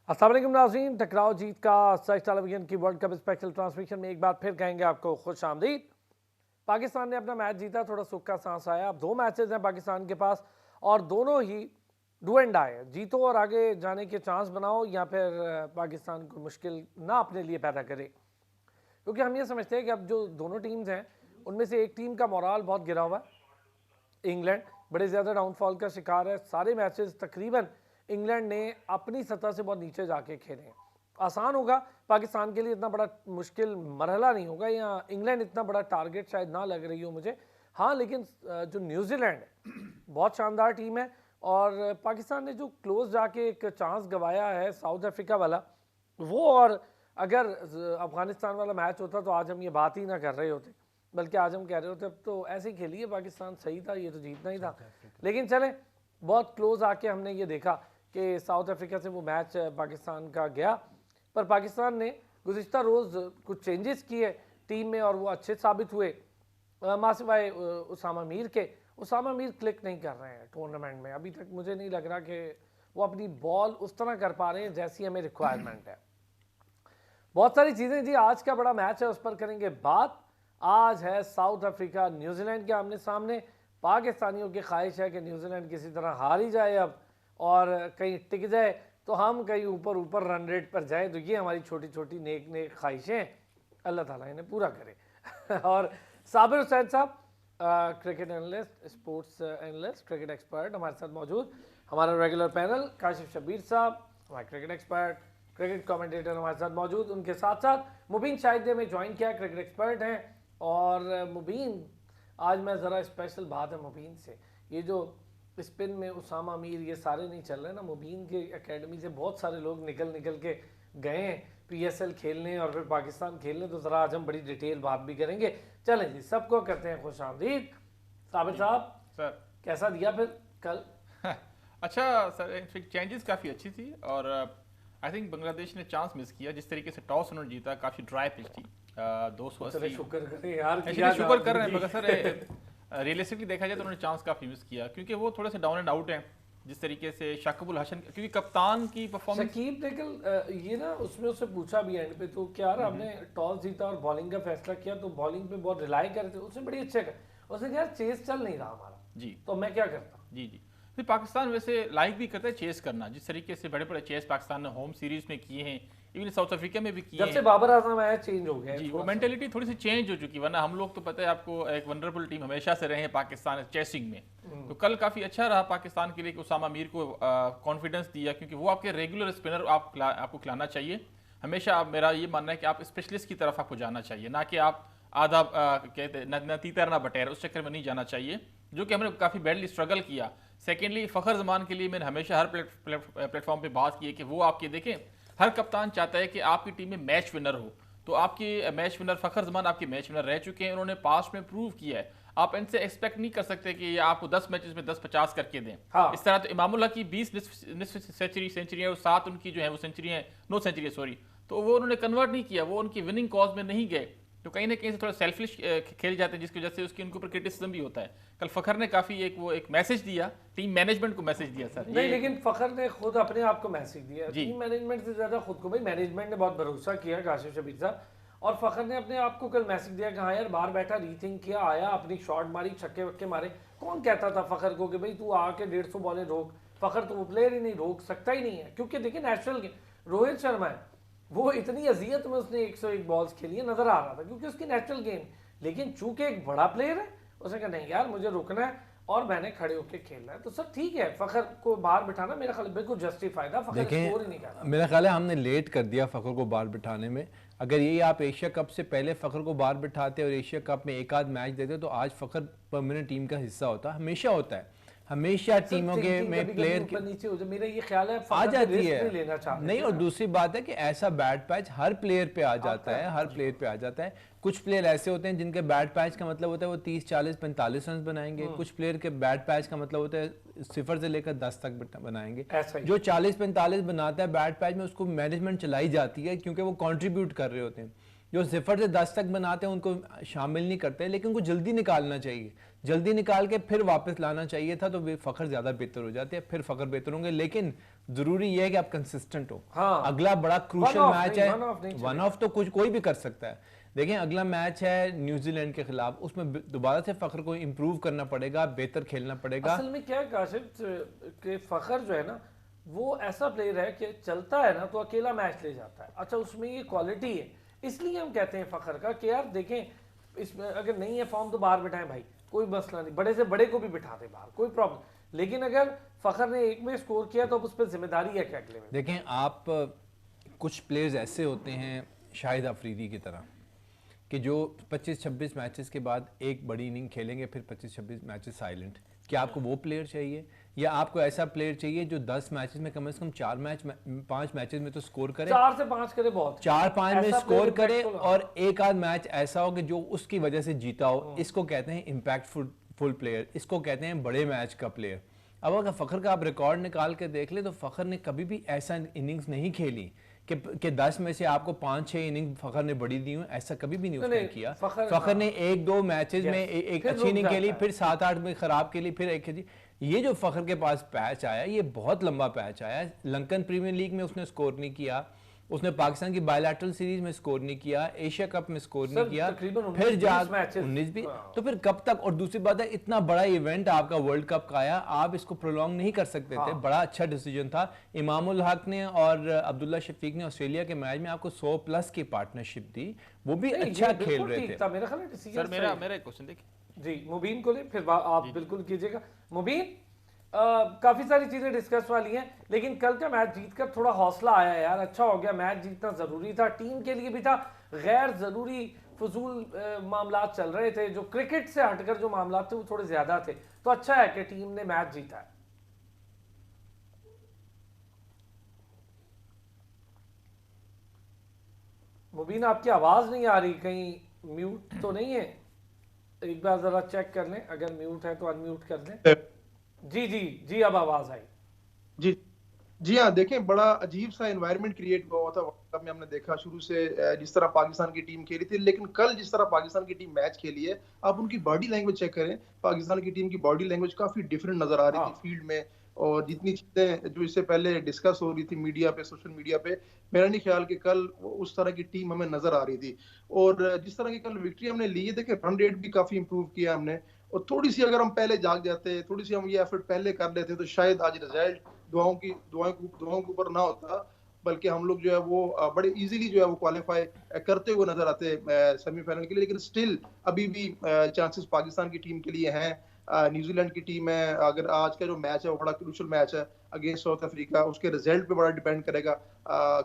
अस्सलाम वालेकुम नाज़रीन, टकराव जीत का सच टेलीविजन की वर्ल्ड कप स्पेशल ट्रांसमिशन में एक बार फिर कहेंगे आपको खुश आमदीद। पाकिस्तान ने अपना मैच जीता, थोड़ा सुख का सांस आया। अब 2 मैचेस हैं पाकिस्तान के पास और दोनों ही डू एंड डाई है। जीतो और आगे जाने के चांस बनाओ या फिर पाकिस्तान को मुश्किल ना अपने लिए पैदा करे, क्योंकि हम ये समझते हैं कि अब जो दोनों टीम्स हैं उनमें से एक टीम का मोराल बहुत गिरा हुआ है। इंग्लैंड बड़े ज़्यादा डाउनफॉल का शिकार है। सारे मैचेस तकरीबन इंग्लैंड ने अपनी सतह से बहुत नीचे जाके खेले हैं। आसान होगा पाकिस्तान के लिए, इतना बड़ा मुश्किल मरहला नहीं होगा, या इंग्लैंड इतना बड़ा टारगेट शायद ना लग रही हो मुझे। हाँ, लेकिन जो न्यूजीलैंड है बहुत शानदार टीम है, और पाकिस्तान ने जो क्लोज जाके एक चांस गंवाया है साउथ अफ्रीका वाला, वो और अगर अफगानिस्तान वाला मैच होता तो आज हम ये बात ही ना कर रहे होते, बल्कि आज हम कह रहे होते अब तो ऐसे ही खेलिए, पाकिस्तान सही था, ये तो जीतना ही था। लेकिन चले, बहुत क्लोज आके हमने ये देखा कि साउथ अफ्रीका से वो मैच पाकिस्तान का गया, पर पाकिस्तान ने गुज़िश्ता रोज़ कुछ चेंजेस किए टीम में और वो अच्छे साबित हुए। मासिवाए उसामा मीर के, उसामा मीर क्लिक नहीं कर रहे हैं टूर्नामेंट में अभी तक। मुझे नहीं लग रहा कि वो अपनी बॉल उस तरह कर पा रहे हैं जैसी हमें रिक्वायरमेंट है। बहुत सारी चीज़ें जी, आज का बड़ा मैच है, उस पर करेंगे बात। आज है साउथ अफ्रीका न्यूजीलैंड के आमने सामने। पाकिस्तानियों की ख्वाहिश है कि न्यूजीलैंड किसी तरह हार ही जाए अब और कहीं टिक जाए, तो हम कहीं ऊपर ऊपर रन रेट पर जाए। तो ये हमारी छोटी छोटी नेक नेक ख्वाहिशें अल्लाह ताला इन्हें पूरा करे। और साबिर हुसैन साहब, cricket analyst, sports analyst, cricket expert हमारे साथ मौजूद। हमारा रेगुलर पैनल काशिफ शबीर साहब, हमारे क्रिकेट एक्सपर्ट, क्रिकेट कमेंटेटर हमारे साथ मौजूद। उनके साथ साथ मुबीन शाहिद ने हमें ज्वाइन किया, क्रिकेट एक्सपर्ट हैं। और मुबीन, आज मैं ज़रा स्पेशल बात है मुबीन से, ये जो स्पिन में उसामा मीर ये सारे नहीं चल रहे ना, मुबीन के एकेडमी से बहुत सारे लोग निकल निकल के गए हैं PSL खेलने और फिर पाकिस्तान खेलने। तो ज़रा आज हम बड़ी डिटेल बात भी करेंगे। चलें जी, सबको करते हैं खुश आमदीद। साबिर साहब सर, कैसा दिया फिर कल? अच्छा सर, चेंजेस काफ़ी अच्छी थी और आई थिंक बांग्लादेश ने चांस मिस किया। जिस तरीके से टॉस उन्होंने जीता, काफ़ी ड्राई पिच थी। 280 शुक्र करें यार, शुक्र कर रहे हैं, मगर सर रियलिस्टिकली देखा जाए तो उन्होंने चांस काफ़ी मिस किया, क्योंकि वो थोड़े से डाउन एंड आउट हैं। जिस तरीके से शाकिब अल हसन, क्योंकि कप्तान की परफॉर्मेंस, शकीब ने कल ये ना उसमें उससे पूछा भी एंड पे, तो क्या रहा, हमने टॉस जीता और बॉलिंग का फैसला किया, तो बॉलिंग पे बहुत रिलाई कर रहे थे, उसने बड़ी अच्छे कर। उसने कहा चेस चल नहीं रहा हमारा जी तो मैं क्या करता। जी जी फिर पाकिस्तान वैसे लाइक भी करता है चेस करना। जिस तरीके से बड़े बड़े चेस पाकिस्तान ने होम सीरीज में किए हैं, इवन साउथ अफ्रीका में भी किए जब से हैं। बाबर आजम आया चेंज हो गया जी, वो मेंटेलिटी थोड़ी सी चेंज हो चुकी, वरना हम लोग तो पता है आपको, एक वनरेबल टीम हमेशा से रहे हैं पाकिस्तान चेसिंग में। तो कल काफ़ी अच्छा रहा पाकिस्तान के लिए कि उसामा मीर को कॉन्फिडेंस दिया, क्योंकि वो आपके रेगुलर स्पिनर आपको खिलाना चाहिए हमेशा। मेरा ये मानना है कि आप स्पेशलिस्ट की तरफ आपको जाना चाहिए, ना कि आप आधा कहते न तीतर ना बटेर, उस चक्कर में नहीं जाना चाहिए, जो कि हमने काफ़ी बैडली स्ट्रगल किया। सेकेंडली, फ़खर जमान के लिए मैंने हमेशा हर प्लेटफॉर्म पे बात की है कि वो आपके देखें, हर कप्तान चाहता है कि आपकी टीम में मैच विनर हो। तो आपकी मैच विनर फ़खर जमान आपके मैच विनर रह चुके हैं, उन्होंने पास्ट में प्रूव किया है। आप इनसे एक्सपेक्ट नहीं कर सकते कि ये आपको 10 मैचेस में 10-50 करके दें। हाँ। इस तरह तो इमामुल हक की 20 निस्फ सेंचुरी है और 7 उनकी जो है वो सेंचुरी है, नो सेंचुरी सॉरी, तो वो उन्होंने कन्वर्ट नहीं किया, वो उनकी विनिंग कॉज में नहीं गए। तो कहीं ना कहीं से थोड़ा सेल्फिश खेल जाते हैं, जिसकी वजह से उसके उनके ऊपर क्रिटिसिज्म भी होता है। कल फ़खर ने काफ़ी एक मैसेज दिया, टीम मैनेजमेंट को मैसेज दिया सर। नहीं, लेकिन फ़खर ने खुद अपने आप को मैसेज दिया, टीम मैनेजमेंट से ज़्यादा खुद को। भाई मैनेजमेंट ने बहुत भरोसा किया काशिफ शबीर साहब, और फ़खर ने अपने आप को कल मैसेज दिया कि हाँ यार, बाहर बैठा रीथिंक किया, आया अपनी शॉट मारी, छक्के वक्के मारे। कौन कहता था फ़खर को कि भाई तू आके 150 बॉलें रोक? फ़खर तो वो प्लेयर ही नहीं, रोक सकता ही नहीं है, क्योंकि देखिए नेशनल गेम, रोहित शर्मा है, वो इतनी अजियत में उसने 101 बॉल्स खेली है, नजर आ रहा था, क्योंकि उसकी नेशनल गेम। लेकिन चूंकि एक बड़ा प्लेयर है, उसने कहा नहीं यार, मुझे रुकना है और मैंने खड़े होकर खेलना है। तो सर ठीक है, फ़खर को बाहर बिठाना मेरा ख्याल बिल्कुल जस्टिफाइड था। फ़खर स्कोर ही नहीं कर रहा। मेरा ख्याल है हमने लेट कर दिया फ़खर को बाहर बिठाने में। अगर यही आप एशिया कप से पहले फ़खर को बाहर बिठाते और एशिया कप में एक आध मैच देते तो आज फ़खर परमानेंट टीम का हिस्सा होता। हमेशा होता है, हमेशा टीमों के में प्लेयर के नीचे हो जाए, मेरा ये ख्याल है आ जाती है लेना चाहते नहीं। और दूसरी बात है कि ऐसा बैड पैच हर प्लेयर पे आ जाता है, हर प्लेयर पे आ जाता है। कुछ प्लेयर ऐसे होते हैं जिनके बैड पैच का मतलब होता है वो 30, 40, 45 रन बनाएंगे। कुछ प्लेयर के बैड पैच का मतलब होता है 0 से लेकर 10 तक बनाएंगे। जो 40-45 बनाता है बैड पैच में, उसको मैनेजमेंट चलाई जाती है, क्योंकि वो कंट्रीब्यूट कर रहे होते हैं। जो 0 से 10 तक बनाते हैं उनको शामिल नहीं करते, लेकिन उनको जल्दी निकालना चाहिए, जल्दी निकाल के फिर वापस लाना चाहिए था, तो फ़खर ज़्यादा बेहतर हो जाते हैं, फिर फ़खर बेहतर होंगे। लेकिन जरूरी ये है कि आप कंसिस्टेंट हो। हाँ। अगला बड़ा क्रूशल One off मैच नहीं, है, one off नहीं वन ऑफ तो कुछ कोई भी कर सकता है। देखें अगला मैच है न्यूजीलैंड के खिलाफ, उसमें दोबारा से फखर को इंप्रूव करना पड़ेगा, बेहतर खेलना पड़ेगा। असल में क्या है काशिफ कि फखर जो है ना वो ऐसा प्लेयर है कि चलता है ना तो अकेला मैच ले जाता है। अच्छा उसमें ये क्वालिटी है, इसलिए हम कहते हैं फखर का कि यार देखें इसमें अगर नहीं है फॉर्म तो बाहर बिठाएं भाई, कोई मसला नहीं, बड़े से बड़े को भी बिठा दे बाहर, कोई प्रॉब्लम। लेकिन अगर फखर ने एक में स्कोर किया तो अब उस पर जिम्मेदारी है क्या अगले में। देखें आप कुछ प्लेयर्स ऐसे होते हैं शाहिद अफरीदी की तरह कि जो 25-26 मैचेस के बाद एक बड़ी इनिंग खेलेंगे, फिर 25-26 मैचेस साइलेंट। क्या आपको वो प्लेयर चाहिए, या आपको ऐसा प्लेयर चाहिए जो 10 मैचेस में कम से कम 5 मैचेस में तो स्कोर करे, 4 से 5 करे बहुत, 4-5 में ऐसा स्कोर player करे, impactful, और एक आध मैच ऐसा हो कि जो उसकी वजह से जीता हो। इसको कहते हैं इम्पैक्टफुल प्लेयर, इसको कहते हैं बड़े मैच का प्लेयर। अब अगर फखर का आप रिकॉर्ड निकाल के देख ले तो फखर ने कभी भी ऐसा इनिंग्स नहीं खेली कि 10 में से आपको 5-6 इनिंग फखर ने बड़ी दी हूँ, ऐसा कभी भी नहीं उसने किया। फखर ने 1-2 मैचेस में एक अच्छी इनिंग खेली, फिर 7-8 में खराब खेली, फिर एक खेली। ये जो फखर के पास पैच आया ये बहुत लंबा पैच आया। लंकन प्रीमियर लीग में उसने स्कोर नहीं किया, उसने पाकिस्तान की बायलैटरल सीरीज में स्कोर नहीं किया, एशिया कप में स्कोर नहीं किया, फिर जा 19 भी, तो फिर कब तक। और दूसरी बात है इतना बड़ा इवेंट आपका वर्ल्ड कप का आया, आप इसको प्रोलॉन्ग नहीं कर सकते थे। बड़ा अच्छा डिसीजन था इमामुल हक ने और अब्दुल्ला शफीक ने ऑस्ट्रेलिया के मैच में आपको 100+ की पार्टनरशिप दी, वो भी अच्छा खेल रहे थे। सर मेरा एक क्वेश्चन देखिए जी, मुबीन को ले फिर आप बिल्कुल कीजिएगा। मुबीन काफी सारी चीजें डिस्कस वाली हैं, लेकिन कल का मैच जीतकर थोड़ा हौसला आया यार, अच्छा हो गया। मैच जीतना जरूरी था, टीम के लिए भी था, गैर जरूरी फजूल मामलात चल रहे थे, जो क्रिकेट से हटकर जो मामलात थे वो थोड़े ज्यादा थे, तो अच्छा है कि टीम ने मैच जीता है। मुबीन आपकी आवाज नहीं आ रही, कहीं म्यूट तो नहीं है? एक बार जरा चेक कर लें, अगर म्यूट है तो अनम्यूट कर लें। जी जी जी, अब आवाज आई। जी हाँ, देखें बड़ा अजीब सा एनवायरनमेंट क्रिएट हुआ था वर्ल्ड कप में। हमने देखा शुरू से जिस तरह पाकिस्तान की टीम खेली थी, लेकिन कल जिस तरह पाकिस्तान की टीम मैच खेली है, आप उनकी बॉडी लैंग्वेज चेक करें, पाकिस्तान की टीम की बॉडी लैंग्वेज काफी डिफरेंट नजर आ रही थी फील्ड में। और जितनी चीजें जो इससे पहले डिस्कस हो रही थी मीडिया पे, सोशल मीडिया पे, मेरा नहीं ख्याल कि कल उस तरह की टीम हमें नजर आ रही थी। और जिस तरह की कल विक्ट्री हमने ली है, देखे रन रेट भी काफी इंप्रूव किया हमने, और थोड़ी सी अगर हम पहले जाग जाते, थोड़ी सी हम ये एफर्ट पहले कर लेते, तो शायद आज रिजल्ट दुआओं के ऊपर ना होता, बल्कि हम लोग जो है वो बड़े इजीली जो है वो क्वालिफाई करते हुए नजर आते सेमीफाइनल के लिए। लेकिन स्टिल अभी भी चांसेस पाकिस्तान की टीम के लिए हैं। न्यूजीलैंड की टीम है, अगर आज का जो मैच है वो बड़ा क्रूशियल मैच है अगेंस्ट साउथ अफ्रीका, उसके रिजल्ट पे बड़ा डिपेंड करेगा।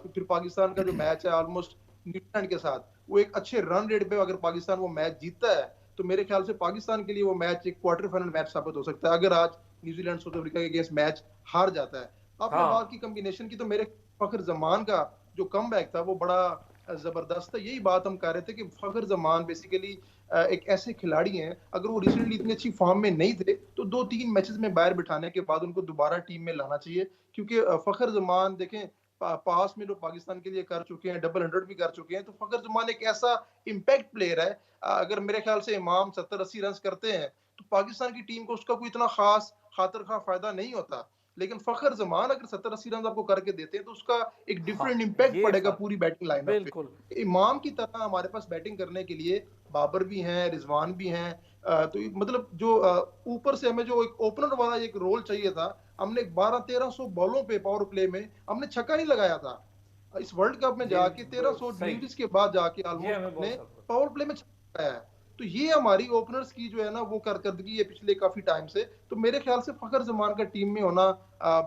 फिर पाकिस्तान का जो मैच है ऑलमोस्ट न्यूजीलैंड के साथ, वो एक अच्छे रन रेट पे अगर पाकिस्तान वो मैच जीतता है तो मेरे ख्याल से पाकिस्तान के लिए वो मैच एक क्वार्टर फाइनल मैच साबित हो सकता है। अगर आज न्यूजीलैंड साउथ अफ्रीका के अगेंस्ट मैच हार जाता है, आपने बात की कॉम्बिनेशन की, तो मेरे फखर जमान का जो कमबैक था वो बड़ा जबरदस्त था। यही बात हम कह रहे थे कि फखर जमान बेसिकली एक ऐसे खिलाड़ी हैं, अगर वो रिसेंटली इतनी अच्छी फॉर्म में नहीं थे तो 2-3 मैचेस में बाहर बिठाने के बाद उनको दोबारा टीम में लाना चाहिए। क्योंकि फखर जमान देखें पास में जो पाकिस्तान के लिए कर चुके हैं, डबल 100 भी कर चुके हैं, तो फखर जमान एक ऐसा इम्पैक्ट प्लेयर है। अगर मेरे ख्याल से इमाम 70-80 रन करते हैं तो पाकिस्तान की टीम को उसका कोई इतना खास खातर खा फायदा नहीं होता, लेकिन फखर जमान अगर 70-80 रन आपको करके देते हैं तो उसका एक डिफरेंट इम्पैक्ट पड़ेगा पूरी बैटिंग लाइनअप पे। इमाम की तरह हमारे पास बैटिंग करने के लिए बाबर भी हैं, रिजवान भी हैं, तो मतलब जो ऊपर से हमें जो एक ओपनर वाला एक रोल चाहिए था, हमने 1200-1300 बॉलों पे पावर प्ले में हमने छक्का नहीं लगाया था। इस वर्ल्ड कप में जाके 1300 डिलीवरीज के बाद जाके ऑलमोस्ट हमने पावर प्ले में छक्का लगाया है। तो ये हमारी ओपनर्स की जो है ना वो कारकर्दगी है पिछले काफी टाइम से। तो मेरे ख्याल से फखर जमान का टीम में होना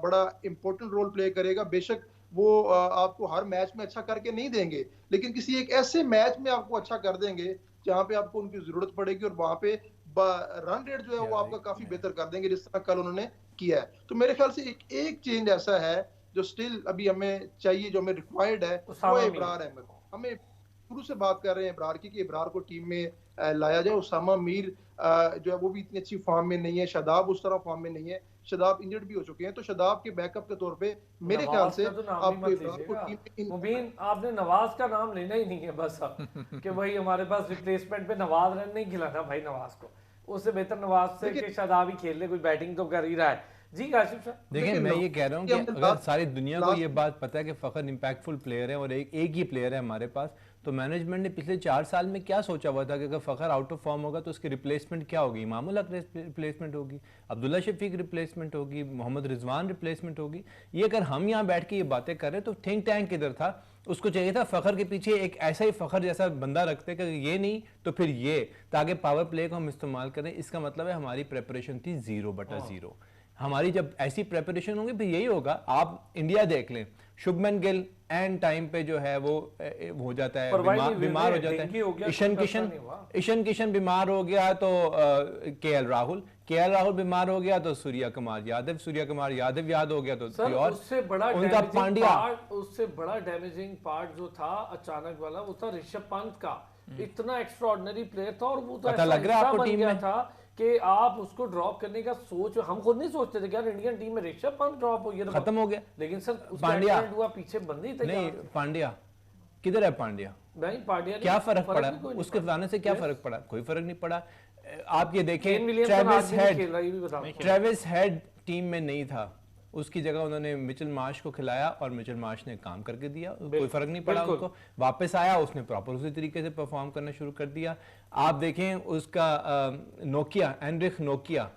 बड़ा इंपॉर्टेंट रोल प्ले करेगा। बेशक वो आपको हर मैच में अच्छा करके नहीं देंगे, लेकिन किसी एक ऐसे मैच में आपको अच्छा कर देंगे जहां पे आपको उनकी जरूरत पड़ेगी, और वहां पे रन रेट जो है वो आपका काफी बेहतर कर देंगे, जिस तरह कल उन्होंने किया है। तो मेरे ख्याल से एक चेंज ऐसा है जो स्टिल अभी हमें चाहिए, जो हमें रिक्वायर्ड है, वो इब्रार अहमद। हमें शुरू से बात कर रहे हैं इब्रार की कि इब्रार को टीम में लाया जाए। उसामा मीर जो है वो भी इतनी अच्छी फॉर्म में नहीं है, शादाब उस तरह फॉर्म में नहीं है, शादाब इंजर्ड भी हो चुके हैं, तो शादाब के बैकअप के तौर पे मेरे ख्याल से आपको इब्रार को टीम में मुबीन आपने नवाज का नाम लेना ही नहीं है बस अब कि भाई हमारे पास रिप्लेसमेंट पे नवाज रन नहीं खिलाना भाई नवाज को, उससे बेहतर नवाज से कि शादाब ही खेल ले, कोई बैटिंग तो कर ही रहा है। जी काशिफ साहब, देखिए मैं ये कह रहा हूँ कि हमने अगर सारी दुनिया को लास्ट ये बात पता है कि फखर इम्पैक्टफुल प्लेयर है और एक ही प्लेयर है हमारे पास, तो मैनेजमेंट ने पिछले 4 साल में क्या सोचा हुआ था कि अगर फखर आउट ऑफ फॉर्म होगा तो उसकी रिप्लेसमेंट क्या होगी? इमामुल हक रिप्लेसमेंट होगी, अब्दुल्ला शफीक रिप्लेसमेंट होगी, मोहम्मद रिजवान रिप्लेसमेंट होगी। ये अगर हम यहाँ बैठ के ये बातें कर रहे तो थिंक टैंक किधर था? उसको चाहिए था फखर के पीछे एक ऐसा ही फखर जैसा बंदा रखते कि ये नहीं तो फिर ये, ताकि पावर प्ले को हम इस्तेमाल करें। इसका मतलब है हमारी प्रेपरेशन थी 0/0। हमारी जब ऐसी प्रेपरेशन होगी फिर यही होगा। आप इंडिया देख लें, शुभमन गिल एंड टाइम पे जो है वो हो जाता है, बीमार हो जाता है। ईशान किशन बीमार हो गया तो केएल राहुल बीमार हो गया तो सूर्या कुमार यादव याद हो गया तो और उससे बड़ा उनका पांड्या, उससे बड़ा डैमेजिंग पार्ट जो था अचानक वाला वो था ऋषभ पंत का। इतना एक्स्ट्राऑर्डिनरी प्लेयर था और वो तो पता लग रहा है आपको टीम में था कि आप उसको ड्रॉप करने का सोच, हम खुद नहीं सोचते थे कि यार इंडियन टीम में ऋषभ पंत ड्रॉप हो गया, खत्म हो गया। लेकिन सर पांड्या हुआ, पीछे बंदी थे। नहीं, पांड्या किधर है? पांड्या नहीं, पांड्या क्या फर्क पड़ा उसके जाने से? क्या फर्क पड़ा? कोई फर्क नहीं पड़ा। आप ये देखें, ट्रेविस हेड टीम में नहीं था, उसकी जगह उन्होंने मिचेल मार्श को खिलाया और मिचेल मार्श ने काम करके दिया, कोई फर्क नहीं पड़ा उनको। वापस आया, उसने प्रॉपर उसी तरीके से परफॉर्म करना शुरू कर दिया। आप देखें उसका नोकिया, एनरिक नोकिया,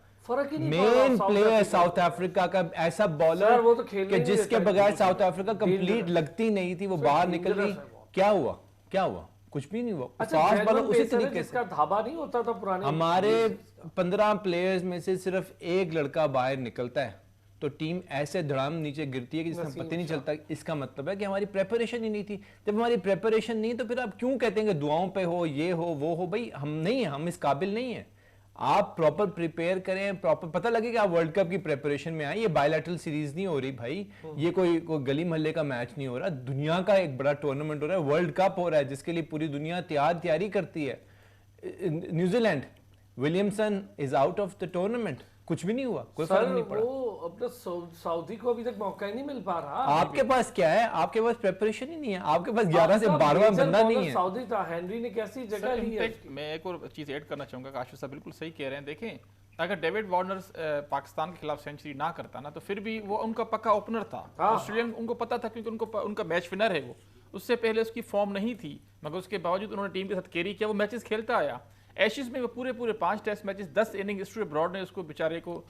मेन प्लेयर साउथ अफ्रीका का, ऐसा बॉलर तो कि जिसके बगैर साउथ अफ्रीका कंप्लीट लगती नहीं थी, वो बाहर निकल गई। क्या हुआ? कुछ भी नहीं हुआ। फास्ट बॉलर उसी तरीके से धाबा नहीं होता था पुराने। हमारे 15 प्लेयर्स में से सिर्फ एक लड़का बाहर निकलता है तो टीम ऐसे धड़ाम नीचे गिरती है कि जिसका पता नहीं चलता। इसका मतलब है कि हमारी प्रेपरेशन ही नहीं थी। जब हमारी प्रेपरेशन नहीं तो फिर आप क्यों कहते हैं कि दुआओं पे हो, ये हो, वो हो? भाई हम नहीं है, हम इस काबिल नहीं है। आप प्रॉपर प्रिपेयर करें, प्रॉपर पता लगे कि आप वर्ल्ड कप की प्रेपरेशन में आए। ये बायलैटरल सीरीज नहीं हो रही भाई, ये कोई गली मोहल्ले का मैच नहीं हो रहा, दुनिया का एक बड़ा टूर्नामेंट हो रहा है, वर्ल्ड कप हो रहा है, जिसके लिए पूरी दुनिया तैयारी करती है। New Zealand, Williamson is out of the tournament, कुछ भी नहीं हुआ, कोई फर्क नहीं पड़ा। वो अपना सऊदी को अभी तक मौका ही नहीं मिल पा रहा। आपके पास क्या है? आपके पास प्रेपरेशन ही नहीं है, आपके पास 11 से 12वां बंदा नहीं है। सऊदी था, हेनरी ने कैसी जगह ली है। मैं एक और चीज ऐड करना चाहूंगा, काशिफ साहब बिल्कुल सही कह रहे हैं। देखें, अगर डेविड वार्नर पाकिस्तान के खिलाफ सेंचुरी ना करता ना तो फिर भी वो उनका पक्का ओपनर था। ऑस्ट्रेलियन उनको पता था क्योंकि उनका मैच विनर है वो। उससे पहले उसकी फॉर्म नहीं थी, मगर उसके बावजूद उन्होंने टीम के साथ कैरी किया, वो मैचेस खेलता आया। एशिज में वो पूरे 5 test matches, 10 inning, Stuart Broad ने उसको बेचारे को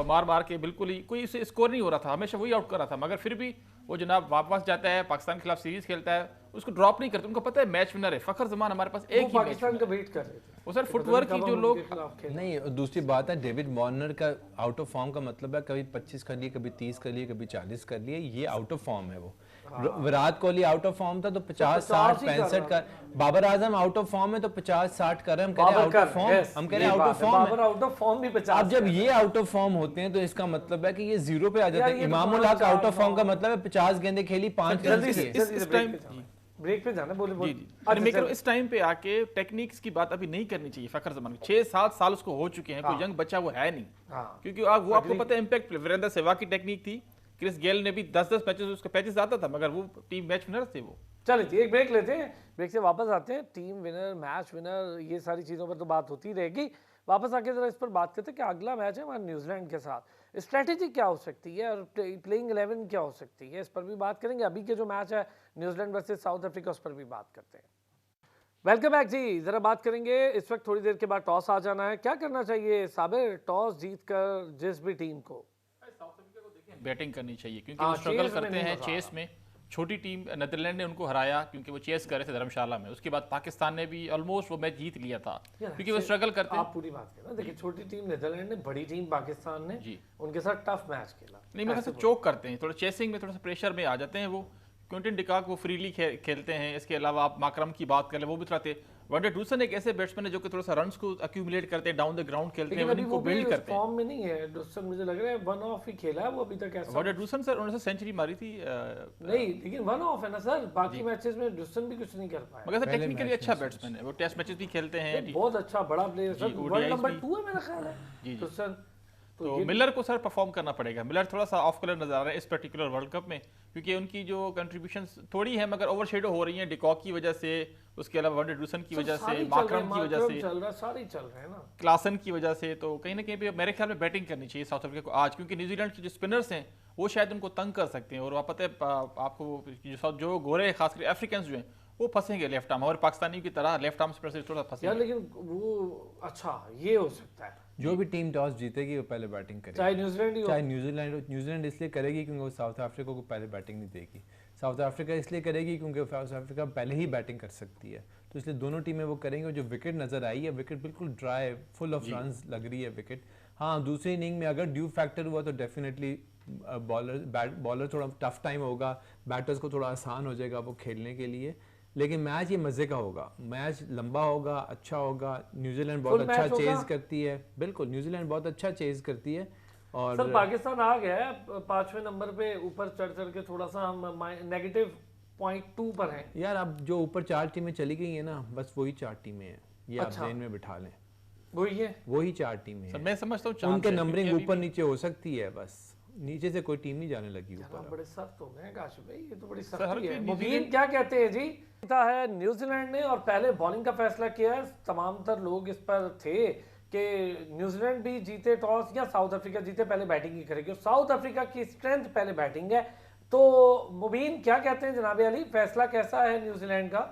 मार के बिल्कुल ही कोई उसे स्कोर नहीं हो रहा था, हमेशा वही आउट कर रहा था, मगर फिर भी वो जनाब वापस जाता है, पाकिस्तान के खिलाफ सीरीज खेलता है, उसको ड्रॉप नहीं करते। उनको पता है मैच विनर है। फखर जमान हमारे पास एक ही पाकिस्तान का वेट कर रहे थे वो सर फुटवर्क की जो लोग नहीं। दूसरी बात है, डेविड वार्नर का आउट ऑफ फॉर्म का मतलब है कभी 25 कर लिए, कभी 30 कर लिए, कभी 40 कर लिए, ये आउट ऑफ फॉर्म है। वो Virat Kohli out of form था तो 50, 60, 65 का। Babar Azam out of form है तो 50, 60 कर रहे हैं, हम कह रहे हैं आउट ऑफ फॉर्म, हम कह रहे हैं out of form. Babar out of form भी 50। अब जब ये आउट ऑफ फॉर्म होते हैं तो इसका मतलब है कि ये 0 पे आ जाते हैं। Imamul Haq out of form का मतलब है 50 गेंदें खेली, 5 रन किए। इस टाइम ब्रेक पे जाना, बोले इस टाइम पे आके टेक्निक्स की बात अभी नहीं करनी चाहिए। फखर जमान 6-7 साल उसको हो चुके हैं, कोई यंग बच्चा वो है नहीं, क्योंकि वो आपको पता है इम्पैक्ट वीरेंद्र सहवाग की टेक्निक थी, क्रिस गेल ने भी 10-10 मैचेस उसका पैचेस आता था, मगर वो टीम मैच विनर थे वो। चलिए एक ब्रेक लेते हैं, ब्रेक से वापस आते हैं। टीम विनर, मैच विनर, ये सारी चीज़ों पर तो बात होती रहेगी। वापस आके जरा इस पर बात करते हैं कि अगला मैच है हमारा न्यूजीलैंड के साथ, स्ट्रेटेजी क्या हो सकती है और प्लेइंग 11 क्या हो सकती है, इस पर भी बात करेंगे। अभी के जो मैच है न्यूजीलैंड वर्सेस साउथ अफ्रीका, उस पर भी बात करते हैं। वेलकम बैक जी, जरा बात करेंगे। इस वक्त थोड़ी देर के बाद टॉस आ जाना है, क्या करना चाहिए साबिर टॉस जीत कर जिस भी टीम को? बैटिंग करनी चाहिए क्योंकि वो स्ट्रगल करते हैं चेस में। छोटी टीम नीदरलैंड ने उनको हराया क्योंकि वो चेस कर रहे थे धर्मशाला में। उसके बाद पाकिस्तान ने भी ऑलमोस्ट वो मैच जीत लिया था क्योंकि वो स्ट्रगल करते हैं। आप पूरी बात करें, देखिए छोटी टीम नीदरलैंड ने, बड़ी टीम पाकिस्तान ने जी उनके साथ टफ मैच खेला। नहीं, मेरे से चोक करते हैं थोड़ा, चेसिंग में थोड़ा सा प्रेशर में आ जाते हैं वो। क्विंटन डिकॉक वो फ्रीली खेलते हैं। इसके अलावा आप माकरम की बात करें, वो भी थोड़ा वनडे डूसन एक ऐसे बैट्समैन है जो कि थोड़ा सा रन्स को अक्यूमुलेट करते हैं, डाउन द ग्राउंड खेलते हैं, उनको बिल्ड करते हैं। फॉर्म में नहीं है डूसन, मुझे लग रहा है वन ऑफ ही खेला है वो अभी तक। ऐसा वनडे डूसन सर उन्होंने सेंचुरी मारी थी नहीं, लेकिन वन ऑफ है ना सर, बाकी मैचेस में डूसन भी कुछ नहीं कर पाया। मगर सर टेक्निकली अच्छा बैट्समैन है वो, टेस्ट मैचेस भी खेलते हैं, बहुत अच्छा बड़ा प्लेयर सर, वर्ल्ड नंबर 2 है मेरा ख्याल है डूसन। तो मिलर को सर परफॉर्म करना पड़ेगा। मिलर थोड़ा सा ऑफ कलर नजर आ रहा है इस पर्टिकुलर वर्ल्ड कप में, क्योंकि उनकी जो कंट्रीब्यूशन थोड़ी है मगर ओवरशेडो हो रही है डिकॉक की वजह से, उसके अलावा वंडरडूसन की वजह से, माकरम की वजह से, चल रहा, सारे चल रहे हैं ना, क्लासन की वजह से। तो कहीं ना कहीं पे मेरे ख्याल में बैटिंग करनी चाहिए साउथ अफ्रीका को आज, क्योंकि न्यूजीलैंड के जो स्पिनर्स हैं वो शायद उनको तंग कर सकते हैं। और आप पता है आपको जो गोरे खासकर अफ्रीकन जो हैं वो फंसेंगे लेफ्ट आर्म, और पाकिस्तानी की तरह लेफ्ट आर्म स्पिनर से थोड़ा यार। फंसेंगे। लेकिन वो अच्छा ये हो सकता है, जो भी टीम टॉस जीतेगी वो पहले बैटिंग करेगी, चाहे न्यूजीलैंड ही हो। चाहे न्यूजीलैंड इसलिए करेगी क्योंकि वो साउथ अफ्रीका को पहले बैटिंग नहीं देगी। साउथ अफ्रीका इसलिए करेगी क्योंकि साउथ अफ्रीका पहले ही बैटिंग कर सकती है, तो इसलिए दोनों टीमें वो करेंगे। और जो विकेट नज़र आई है, विकेट बिल्कुल ड्राई, फुल ऑफ रन्स लग रही है विकेट। हाँ, दूसरी इनिंग में अगर ड्यू फैक्टर हुआ तो डेफिनेटली बॉलर थोड़ा टफ टाइम होगा, बैटर्स को थोड़ा आसान हो जाएगा वो खेलने के लिए। लेकिन मैच ये मज़े का होगा, मैच लंबा होगा, अच्छा होगा। न्यूजीलैंड बहुत अच्छा चेज करती है, बिल्कुल न्यूजीलैंड बहुत अच्छा चेज करती है। और सर पाकिस्तान आ गया है 5वें नंबर पे, ऊपर चढ़ के थोड़ा सा हम -.2 पर हैं यार। अब जो ऊपर 4 टीमें चली गई हैं ना, बस वही 4 टीमें हैं, ये आप अच्छा। ध्यान में बिठा लें, वही 4 टीमें हैं। मैं समझता हूँ उनके नंबरिंग ऊपर नीचे हो सकती है, बस नीचे से कोई टीम नहीं जाने लगी ऊपर। बड़े सख्त हो गए काशिफ भाई, ये तो बड़ी सख्ती है। मुबीन क्या कहते हैं जी? है न्यूजीलैंड ने और पहले बॉलिंग का फैसला किया है। तमाम तर लोग इस पर थे कि न्यूजीलैंड भी जीते टॉस या साउथ अफ्रीका जीते पहले बैटिंग ही करेगी, और साउथ अफ्रीका की स्ट्रेंथ पहले बैटिंग है। तो मुबीन क्या कहते हैं जनाब अली, फैसला कैसा है न्यूजीलैंड का?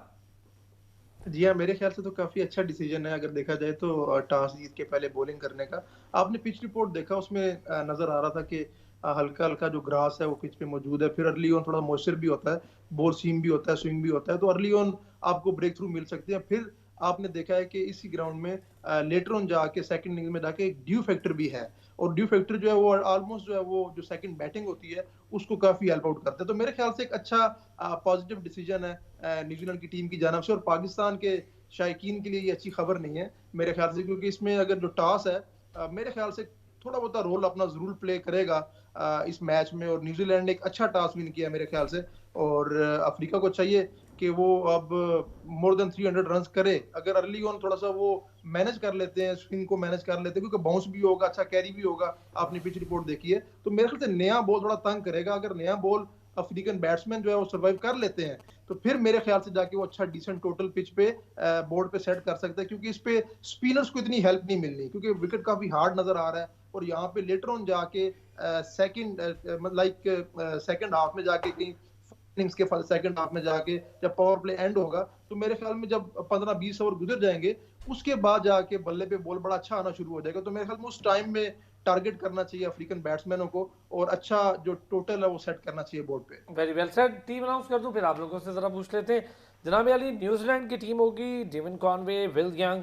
जी हाँ, मेरे ख्याल से तो काफी अच्छा डिसीजन है अगर देखा जाए तो टॉस जीत के पहले बॉलिंग करने का। आपने पिच रिपोर्ट देखा, उसमें नजर आ रहा था कि हल्का हल्का जो ग्रास है वो पिच पे मौजूद है, फिर अर्ली ऑन थोड़ा मॉइस्चर भी होता है, बॉल सीम भी होता है, स्विंग भी होता है, तो अर्ली ऑन आपको ब्रेक थ्रू मिल सकती है। फिर आपने देखा है कि इसी ग्राउंड में लेटर ऑन जाके सेकंड इनिंग में जाके एक ड्यू फैक्टर भी है, और ड्यू फैक्टर जो है वो ऑलमोस्ट जो है वो जो सेकंड बैटिंग होती है उसको काफी हेल्प आउट करता है। तो मेरे ख्याल से एक अच्छा पॉजिटिव डिसीजन है न्यूजीलैंड की टीम की जानब से, और पाकिस्तान के शायकीन के लिए ये अच्छी खबर नहीं है मेरे ख्याल से, क्योंकि इसमें अगर जो टॉस है मेरे ख्याल से थोड़ा बहुत रोल अपना जरूर प्ले करेगा इस मैच में, और न्यूजीलैंड ने एक अच्छा टॉस विन किया मेरे ख्याल से, और अफ्रीका को चाहिए कि वो अब मोर देन 300 रन करे। अगर अर्ली ऑन थोड़ा सा वो मैनेज कर लेते हैं, स्विंग को मैनेज कर लेते हैं, क्योंकि बाउंस भी होगा, अच्छा कैरी भी होगा, आपने पिच रिपोर्ट देखी है, तो मेरे ख्याल से नया बॉल थोड़ा तंग करेगा। अगर नया बॉल अफ्रीकन बैट्समैन जो है वो सर्वाइव कर लेते हैं तो फिर मेरे ख्याल से जाके वो अच्छा डिसेंट टोटल पिच पे बोर्ड पे सेट कर सकते हैं, क्योंकि इस पे स्पिनर्स को इतनी हेल्प नहीं मिलनी, क्योंकि विकेट काफी हार्ड नजर आ रहा है। और यहाँ पे लेटर ऑन जाके सेकंड हाफ में जाके कहीं इनिंग्स के सेकंड हाफ में जाके जब पावर प्ले एंड होगा तो मेरे ख्याल में जब 15-20 ओवर गुजर जाएंगे उसके बाद जाके बल्ले पे बॉल बड़ा अच्छा आना शुरू हो जाएगा। तो मेरे ख्याल में उस टाइम में टारगेट करना चाहिए अफ्रीकन बैट्समैनों को, और अच्छा जो टोटल है वो सेट करना चाहिए बोर्ड पे। Very well said. Team announce कर दूं, फिर आप लोगों से जरा पूछ लेते हैं जनाब अली। न्यूजीलैंड की टीम होगी Devon Conway, Will Young,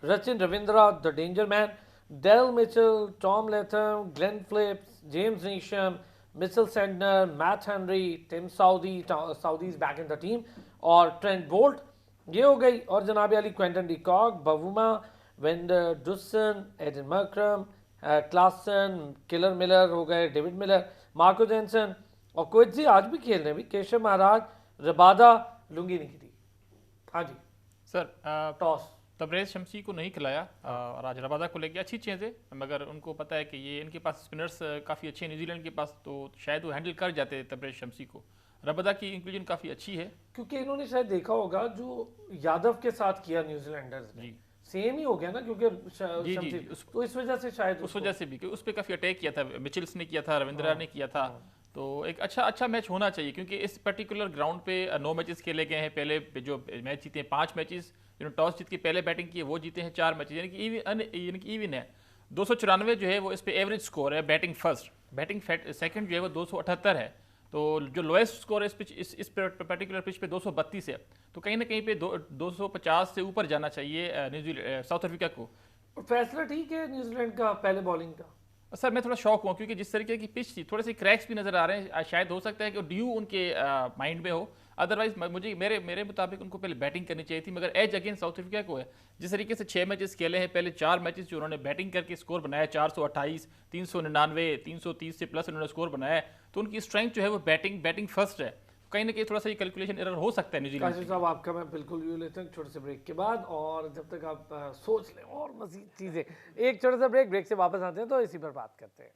Sachin Ravindra the danger man, Daryl Mitchell, Tom Latham, Glenn Phillips, James Neesham, Mitchell Santner, Matt Henry, Tim Southee is back in the team, और ट्रेंट बोल्ट, ये हो गई। और जनाब Ali Quinton de Kock, Bavuma, van der Dussen, Aiden Markram, Klaasen, killer Miller हो गए, David Miller, Marco Jansen, और कोइजी आज भी खेल रहे हैं भी, केशव महाराज, रबादा, लुंगी निकली। हाँ जी सर, टॉस तबरेज शमसी को नहीं खिलाया और आज रबादा को लेके अच्छी चीज़ है, मगर उनको पता है कि ये इनके पास स्पिनर्स काफ़ी अच्छे हैं न्यूजीलैंड के पास, तो शायद वो हैंडल कर जाते तबरेज शमसी को। रबादा की इंक्लूजन काफ़ी अच्छी है, क्योंकि इन्होंने शायद देखा होगा जो यादव के साथ किया न्यूजीलैंडर्स ने, सेम ही हो गया ना, क्योंकि शमसी, तो इस वजह से शायद उस वजह से भी कि उस पर काफ़ी अटैक किया था, मिचेल्स ने किया था, रविंद्रा ने किया था, तो एक अच्छा मैच होना चाहिए, क्योंकि इस पर्टिकुलर ग्राउंड पे 9 मैचेस खेले गए हैं। पहले जो मैच जीते हैं 5 मैचेस, जिन्होंने टॉस जीत के पहले बैटिंग की है वो जीते हैं 4 मैचेस, यानी कि इवन है। 294 जो है वो इस पे एवरेज स्कोर है बैटिंग फर्स्ट, बैटिंग सेकंड जो है वो 278 है, तो जो लोएस्ट स्कोर है इस पर्टिकुलर पिच पे 232 है, तो कहीं ना कहीं पे 250 से ऊपर जाना चाहिए साउथ अफ्रीका को। फैसला ठीक है न्यूजीलैंड का पहले बॉलिंग का। सर मैं थोड़ा शॉक हुआ, क्योंकि जिस तरीके की पिच थी थोड़े से क्रैक्स भी नजर आ रहे हैं, शायद हो सकता है कि ड्यू उनके माइंड में हो, अदरवाइज मुझे मेरे मुताबिक उनको पहले बैटिंग करनी चाहिए थी, मगर एज अगेंस्ट साउथ अफ्रीका को है। जिस तरीके से 6 मैचेस खेले हैं, पहले 4 मैचेस जो उन्होंने बैटिंग करके स्कोर बनाया 428, 399, 330 से प्लस उन्होंने स्कोर बनाया है, तो उनकी स्ट्रेंथ जो है वो बैटिंग फर्स्ट है। कहीं ना कहीं थोड़ा सा ये कैलकुलेशन एरर हो सकता है न्यूजीलैंड। काशिफ साहब आपका मैं बिल्कुल व्यू लेते हैं छोटे से ब्रेक के बाद, और जब तक आप सोच लें और मजीद चीज़ें, एक छोटे सा ब्रेक से वापस आते हैं तो इसी पर बात करते हैं।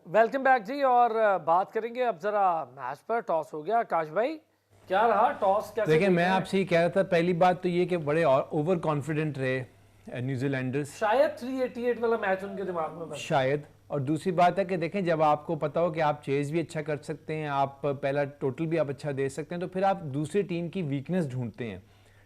वेलकम बैक जी। और बात करेंगे अब जरा मैच पर। टॉस हो गया, आकाश भाई क्या रहा टॉस, कैसे देखिए, देख मैं रहे हैं? आपसे ये कह रहा था, पहली बात तो ये कि बड़े ओवर कॉन्फिडेंट रहे न्यूजीलैंडर्स, शायद 388 वाला मैच उनके दिमाग में बस। शायद। और दूसरी बात है कि देखें, जब आपको पता हो कि आप चेज भी अच्छा कर सकते हैं, आप पहला टोटल भी आप अच्छा दे सकते हैं, तो फिर आप दूसरी टीम की वीकनेस ढूंढते हैं।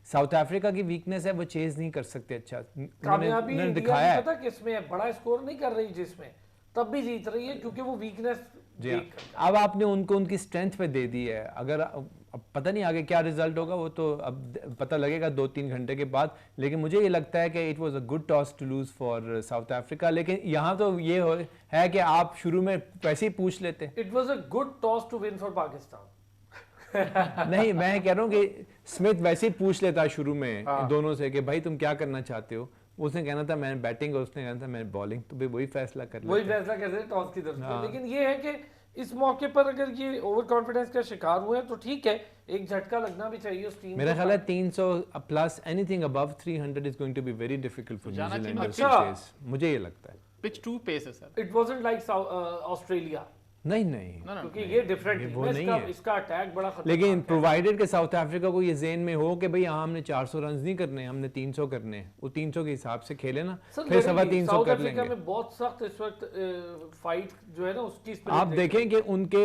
साउथ अफ्रीका की वीकनेस है वो चेज नहीं कर सकते अच्छा। कामयाबी उन्होंने इंडिया दिखाया की है। पता किसमें है? बड़ा स्कोर नहीं कर रही जिसमें, तब भी जीत रही है क्योंकि वो वीकनेस जी हाँ। अब आपने उनको उनकी स्ट्रेंथ पे दे दी है। अगर अब पता नहीं आगे क्या रिजल्ट होगा, वो तो अब पता लगेगा 2-3 घंटे के बाद। लेकिन मुझे ये लगता है कि it was a good toss to lose for South Africa. लेकिन यहाँ तो ये है कि आप शुरू में वैसे ही पूछ लेते। It was a good toss to win for Pakistan. नहीं, मैं कह रहा हूँ कि स्मिथ वैसे ही पूछ लेता शुरू में हाँ। दोनों से कि भाई तुम क्या करना चाहते हो। उसने कहना था मैं बैटिंग और उसने कहना था मैं बॉलिंग, तो भाई वही फैसला कर वही लेते। फैसला करते हैं टॉस की तरफ से। हाँ। लेकिन ये है कि इस मौके पर अगर ये ओवर कॉन्फिडेंस का शिकार हुए हैं तो ठीक है, एक झटका लगना भी चाहिए उस टीम मेरा को। ख्याल है 300 plus anything above 300 is going to be very difficult for जाना चाहिए। न्यूजीलैंडर्स अच्छा। To chase. मुझे ये लगता है। पिच 2 पेस है sir. It wasn't like Australia, नहीं नहीं, ना क्योंकि ये डिफरेंट ये टीम वो है। नहीं इसका है। इसका अटैक बड़ा खतरनाक लेकिन है। प्रोवाइडेड के साउथ अफ्रीका को ये जेन में हो कि भाई यहाँ हमने 400 रन नहीं करने, हमने 300 करने हैं, वो 300 के हिसाब से खेले ना, सर फिर सवा लड़ेंगे। 300 साउथ कर अफ्रीका लेंगे। में बहुत सख्त इस वक्त फाइट जो है ना उसकी spirit आप देखिए। देखें कि उनके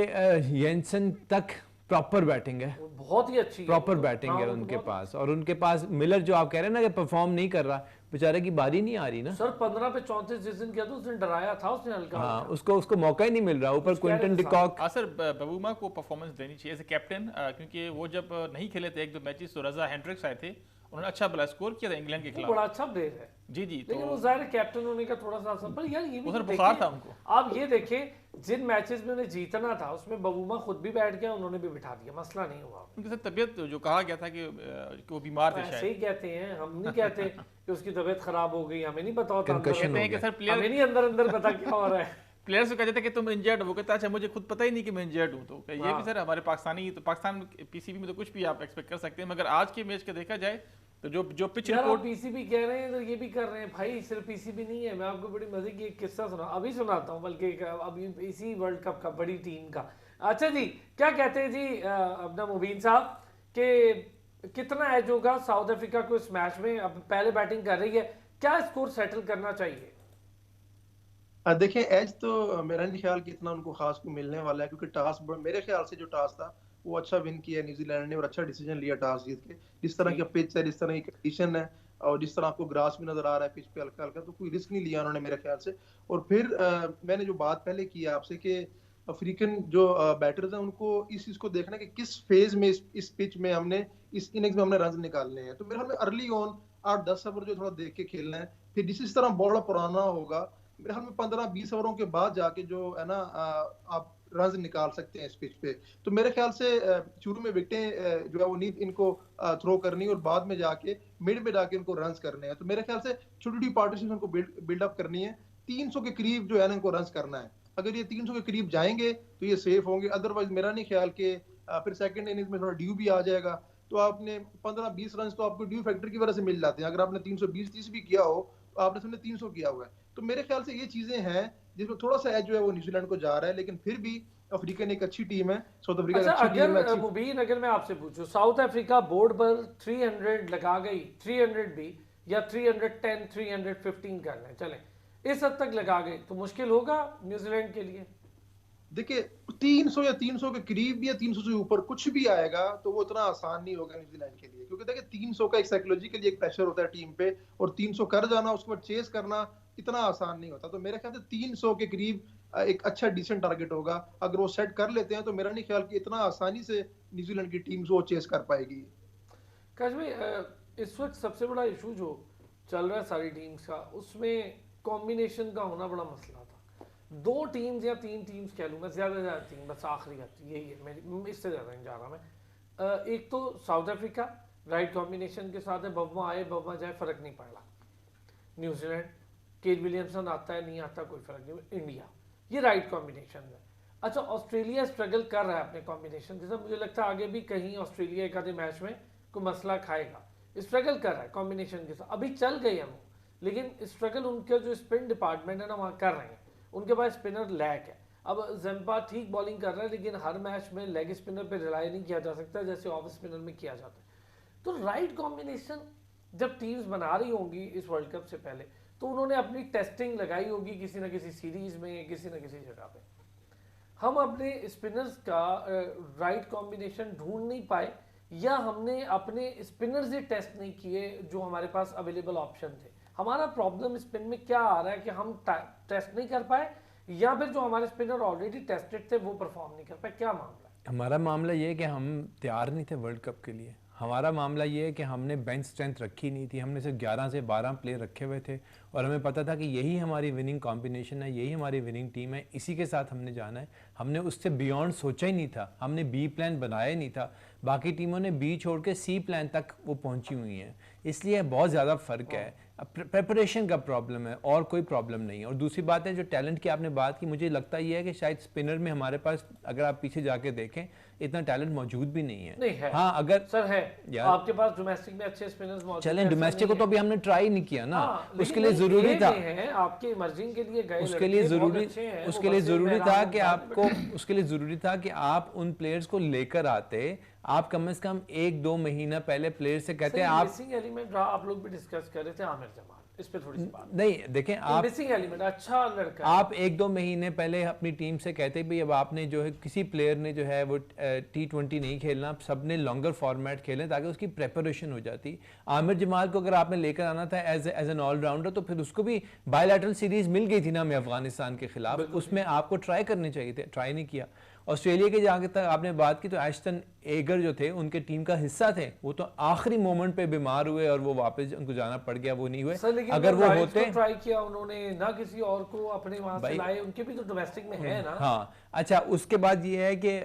येंसन तक प्रॉपर बैटिंग है, वो बहुत ही अच्छी है। प्रॉपर वो तो। बैटिंग हाँ, है वो तो उनके बहुत- पास। और उनके पास मिलर जो आप कह रहे हैं ना कि परफॉर्म नहीं कर रहा, बेचारे की बारी नहीं आ रही ना। सर 15 पे 34 जिस दिन किया था उस दिन डराया था उसने हल्का हाँ, हल्का। उसको मौका ही नहीं मिल रहा। ऊपर उसके आगे क्विंटन तो डिकॉक। हाँ सर, बबूमा को परफॉर्मेंस देनी चाहिए एज ए कैप्टन, क्योंकि वो जब नहीं खेले थे 1-2 मैचेस तो रजा हेंड्रिक्स आए थे, उन्होंने अच्छा बड़ा स्कोर किया था इंग्लैंड के वो खिलाफ। बड़ा अच्छा प्लेयर है। जी जी। लेकिन वो तो जाहिर है कैप्टन होने का थोड़ा सा असर, पर यार ये भी उधर तो बुखार देखिए, था उनको। आप ये देखें जिन मैचेस में उन्हें जीतना था उसमें बबूमा खुद भी बैठ गया, उन्होंने भी बिठा दिया, मसला नहीं हुआ। उनके साथ तबीयत जो कहा गया था कि वो बीमार थे ऐसे शायद। ही कहते हैं, हम नहीं कहते कि उसकी तबीयत खराब हो गई, हमें नहीं पता होता अंदर। Concussion कहते हैं हो कि सर हमें प्लेयर नहीं अंदर अंदर पता क्या हो रहा है। प्लेयर्स को कहते थे कि तुम इंजर्ड हो, कहता अच्छा मुझे खुद पता ही नहीं कि मैं इंजर्ड हूँ। तो ये हाँ। भी सर हमारे पाकिस्तानी, तो पाकिस्तान पीसीबी में तो कुछ भी आप एक्सपेक्ट कर सकते हैं, मगर आज के मैच का देखा जाए तो जो पिच यार आप रिपोर्ट। पीसीबी कह रहे हैं तो ये भी कर रहे हैं भाई, सिर्फ पीसीबी नहीं है। मैं आपको बड़ी मजे की एक किस्सा अभी सुनाता हूँ, बल्कि अभी इसी वर्ल्ड कप का बड़ी टीम का। अच्छा जी, क्या कहते हैं जी अपना मुबीन साहब कि कितना एज होगा साउथ अफ्रीका को इस मैच में? अब पहले बैटिंग कर रही है, क्या स्कोर सेटल करना चाहिए? देखें, एज तो मेरा नहीं ख्याल कि इतना उनको खास को मिलने वाला है, क्योंकि टॉस मेरे ख्याल से जो टॉस था वो अच्छा विन किया न्यूजीलैंड ने और अच्छा डिसीजन लिया टॉस जीत के। जिस तरह का पिच है, जिस तरह की कंडीशन है और जिस तरह आपको ग्रास भी नजर आ रहा है पिच पे हल्का हल्का, तो कोई रिस्क नहीं लिया उन्होंने मेरे ख्याल से। और फिर मैंने जो बात पहले की आपसे कि अफ्रीकन जो बैटर्स हैं उनको इस चीज को देखना कि किस फेज में इस पिच में हमने इस इनिंग्स में हमने रन निकालने हैं। तो मेरे ख्याल में अर्ली ऑन 8-10 ओवर जो थोड़ा देख के खेलना है, फिर जिस तरह बॉलर पुराना होगा मेरे ख्याल में 15-20 ओवरों के बाद जाके जो है ना आप रन निकाल सकते हैं इस पिच पे। तो मेरे ख्याल से शुरू में विकेटें जो है वो नींद इनको थ्रो करनी और बाद में जाके मिड में जाके इनको रन्स करने हैं। तो मेरे ख्याल से छोटी छोटी पार्टिशन को बिल्ड अप करनी है। 300 के करीब जो है ना इनको रन्स करना है। अगर ये 300 के करीब जाएंगे तो ये सेफ होंगे, अदरवाइज मेरा नहीं ख्याल कि फिर सेकंड इनिंग्स में थोड़ा ड्यू भी आ जाएगा, तो आपने 15-20 रन तो आपको ड्यू फैक्टर की वजह से मिल जाते हैं। अगर आपने 320-30 भी किया हो तो आपने सिर्फ 300 किया हुआ है। तो मेरे ख्याल से ये चीजें हैं जिसमें थोड़ा सा एज जो है वो न्यूजीलैंड को जा रहा है, लेकिन फिर भी अफ्रीकन एक अच्छी टीम है, साउथ अफ्रीका अच्छा, अच्छी टीम है। अगर मुबीन अगर मैं आपसे पूछूं, साउथ अफ्रीका बोर्ड पर 300 लगा गई, 300 भी या 310 315 कर लें, चलें इस हद तक लगा गई तो मुश्किल होगा न्यूजीलैंड के लिए? देखिए 300 या 300 के करीब भी या 300 से ऊपर कुछ भी आएगा तो वो इतना आसान नहीं होगा न्यूजीलैंड के लिए, क्योंकि देखिए 300 का एक साइकोलॉजिकली एक प्रेशर होता है टीम पे, और 300 कर जाना उसके बाद चेस करना इतना आसान नहीं होता। तो मेरे ख्याल से 300 के करीब एक अच्छा डिसेंट टारगेट होगा। अगर वो सेट कर लेते हैं तो मेरा नहीं ख्याल कि इतना आसानी से न्यूजीलैंड की टीम वो चेस कर पाएगी। काश भाई, इस वक्त सबसे बड़ा इशू जो चल रहा है सारी टीम्स का, उसमें कॉम्बिनेशन का होना बड़ा मसला था। 2 टीम्स या 3 टीम्स कह लूँ मैं, ज़्यादा टीम बस आखिरी यही है मेरी, इससे ज़्यादा नहीं जा रहा मैं। एक तो साउथ अफ्रीका राइट कॉम्बिनेशन के साथ है, बब्बा आए बब्बा जाए फ़र्क नहीं पड़ रहा। न्यूजीलैंड केन विलियमसन आता है नहीं आता कोई फ़र्क नहीं। इंडिया ये राइट कॉम्बिनेशन है। अच्छा, ऑस्ट्रेलिया स्ट्रगल कर रहा है अपने कॉम्बिनेशन के साथ, मुझे लगता है आगे भी कहीं ऑस्ट्रेलिया एक आधे मैच में कोई मसला खाएगा। स्ट्रगल कर रहा है कॉम्बिनेशन के साथ, अभी चल गए हैं वो, लेकिन स्ट्रगल उनका जो स्पिन डिपार्टमेंट है ना वहाँ कर रहे हैं, उनके पास स्पिनर लैक है। अब ज़म्पा ठीक बॉलिंग कर रहा है, लेकिन हर मैच में लेग स्पिनर पे रिलाई नहीं किया जा सकता जैसे ऑफ स्पिनर में किया जाता है। तो राइट कॉम्बिनेशन जब टीम्स बना रही होंगी इस वर्ल्ड कप से पहले, तो उन्होंने अपनी टेस्टिंग लगाई होगी किसी ना किसी सीरीज में, किसी ना किसी जगह पे। हम अपने स्पिनर्स का राइट कॉम्बिनेशन ढूंढ नहीं पाए, या हमने अपने स्पिनर्स ही टेस्ट नहीं किए जो हमारे पास अवेलेबल ऑप्शन थे। हमारा प्रॉब्लम स्पिन में क्या आ रहा है कि हम टेस्ट नहीं कर पाए, या फिर जो हमारे स्पिनर ऑलरेडी टेस्टेड थे वो परफॉर्म नहीं कर पाए? क्या मामला है? हमारा मामला ये है कि हम तैयार नहीं थे वर्ल्ड कप के लिए। हमारा मामला ये है कि हमने बेंच स्ट्रेंथ रखी नहीं थी, हमने सिर्फ 11 से 12 प्लेयर रखे हुए थे और हमें पता था कि यही हमारी विनिंग कॉम्बिनेशन है, यही हमारी विनिंग टीम है, इसी के साथ हमने जाना है। हमने उससे बियॉन्ड सोचा ही नहीं था, हमने बी प्लान बनाया ही नहीं था। बाकी टीमों ने बी छोड़ के सी प्लान तक वो पहुंची हुई हैं, इसलिए बहुत ज़्यादा फ़र्क है। प्रेपरेशन का प्रॉब्लम है और कोई प्रॉब्लम नहीं है। और दूसरी बात है जो टैलेंट की आपने बात की, मुझे लगता ये है कि शायद स्पिनर में हमारे पास, अगर आप पीछे जाके देखें, इतना टैलेंट मौजूद भी नहीं है। नहीं है। हाँ अगर सर है, आपके पास डोमेस्टिक में अच्छे स्पिनर्स मौजूद चलें, डोमेस्टिक को तो अभी हमने ट्राई नहीं किया ना। उसके लिए जरूरी था, आपके इमर्जिंग के लिए गए, उसके लिए जरूरी था कि आपको, उसके लिए जरूरी था कि आप उन प्लेयर्स को लेकर आते। आप कम से कम 1-2 महीना पहले प्लेयर से कहते हैं आप मिसिंग एलिमेंट आप लोग भी डिस्कस कर रहे थे आमिर जमाल, इस पे थोड़ी सी बात नहीं देखें आप मिसिंग एलिमेंट अच्छा लड़का आप 1-2 महीने पहले अपनी टीम से कहते भाई अब आपने जो है किसी प्लेयर ने जो है वो T20 नहीं खेलना, सब ने लॉन्गर फॉर्मेट खेलें ताकि उसकी प्रेपरेशन हो जाती। आमिर जमाल को अगर आपने लेकर आना था एज एन ऑलराउंडर तो फिर उसको भी बायलैटरल सीरीज मिल गई थी ना हमें अफगानिस्तान के खिलाफ, उसमें आपको ट्राई करने चाहिए थे, ट्राई नहीं किया। ऑस्ट्रेलिया के जहाँ तक आपने बात की तो एश्टन एगर जो थे उनके टीम का हिस्सा थे, वो तो आखिरी मोमेंट पे बीमार हुए और वो वापस उनको जाना पड़ गया, वो नहीं हुए। अगर वो होते ट्राई किया उन्होंने ना किसी और को अपने वहां से लाए, उनके भी तो डोमेस्टिक में है ना। हाँ अच्छा, उसके बाद ये है कि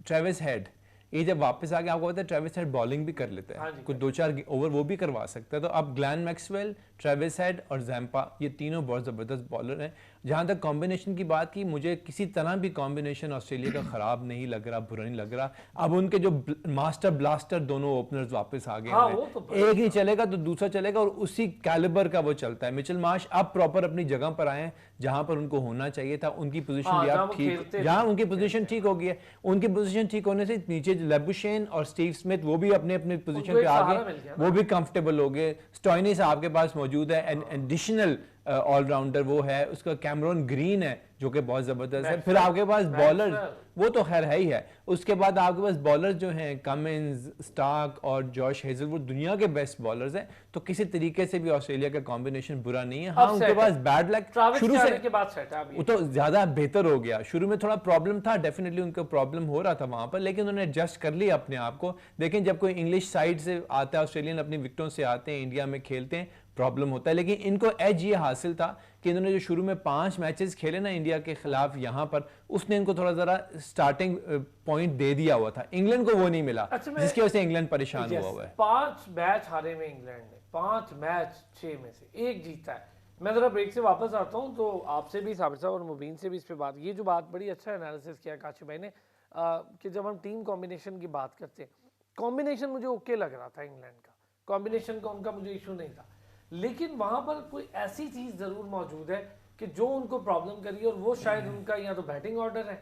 ट्रेविस हेड ये जब वापस आ गया, आपको पता है ट्रेविस हेड बॉलिंग भी कर लेता है, कुछ 2-4 ओवर वो भी करवा सकता है। तो अब ग्लैन मैक्सवेल, ट्रेविस हेड और ज़म्पा ये तीनों बहुत ज़बरदस्त बॉलर हैं। जहाँ तक कॉम्बिनेशन की बात की, मुझे किसी तरह भी कॉम्बिनेशन ऑस्ट्रेलिया का ख़राब नहीं लग रहा, बुरा नहीं लग रहा। अब उनके जो मास्टर ब्लास्टर दोनों ओपनर्स वापस आ गए हैं, तो एक नहीं चलेगा तो दूसरा चलेगा और उसी कैलिबर का वो चलता है। मिचेल मार्श अब प्रॉपर अपनी जगह पर आए हैं जहाँ पर उनको होना चाहिए था, उनकी पोजीशन भी अब ठीक, जहाँ उनकी पोजीशन ठीक हो गई है। उनकी पोजीशन ठीक होने से नीचे लेबुशेन और स्टीव स्मिथ वो भी अपने अपने पोजीशन पे आ गए, वो भी कंफर्टेबल हो गए। स्टॉइनिस आपके पास मौजूद है, एडिशनल ऑलराउंडर वो है, उसका कैमरॉन ग्रीन है जो कि बहुत जबरदस्त है। फिर आपके पास बॉलर वो तो खैर है ही है, उसके बाद आपके पास बॉलर जो हैं कमिंस, स्टार्क और जॉश हेजलवुड दुनिया के बेस्ट बॉलर्स हैं। तो किसी तरीके से भी ऑस्ट्रेलिया का कॉम्बिनेशन बुरा नहीं है। हाँ उनके पास बैड लक शुरू से के बाद सेट है, वो तो ज्यादा बेहतर हो गया। शुरू में थोड़ा प्रॉब्लम था, डेफिनेटली उनको प्रॉब्लम हो रहा था वहां पर, लेकिन उन्होंने एडजस्ट कर लिया अपने आप को। देखें जब कोई इंग्लिश साइड से आता है, ऑस्ट्रेलियन अपनी विकेटों से आते हैं, इंडिया में खेलते हैं, प्रॉब्लम होता है। लेकिन इनको एज ये हासिल था कि इन्होंने जो शुरू में 5 मैचेस खेले ना इंडिया के खिलाफ यहाँ पर, उसने इनको थोड़ा जरा स्टार्टिंग पॉइंट दे दिया हुआ था। इंग्लैंड को वो नहीं मिला, जिसकी वजह से इंग्लैंड परेशान हुआ हुआ है। 5 मैच हारे में इंग्लैंड ने, 5 मैच 6 में से 1 जीता है। मैं जरा ब्रेक से वापस आता हूँ तो आपसे भी, साबिर साहब और मुबीन से भी इस पे बात, ये जो बात बड़ी अच्छा एनालिसिस किया काशिफ भाई ने कि जब हम टीम कॉम्बिनेशन की बात करते हैं, कॉम्बिनेशन मुझे ओके लग रहा था इंग्लैंड का, कॉम्बिनेशन का उनका मुझे इशू नहीं था, लेकिन वहां पर कोई ऐसी चीज जरूर मौजूद है कि जो उनको प्रॉब्लम करी, और वो शायद उनका या तो बैटिंग ऑर्डर है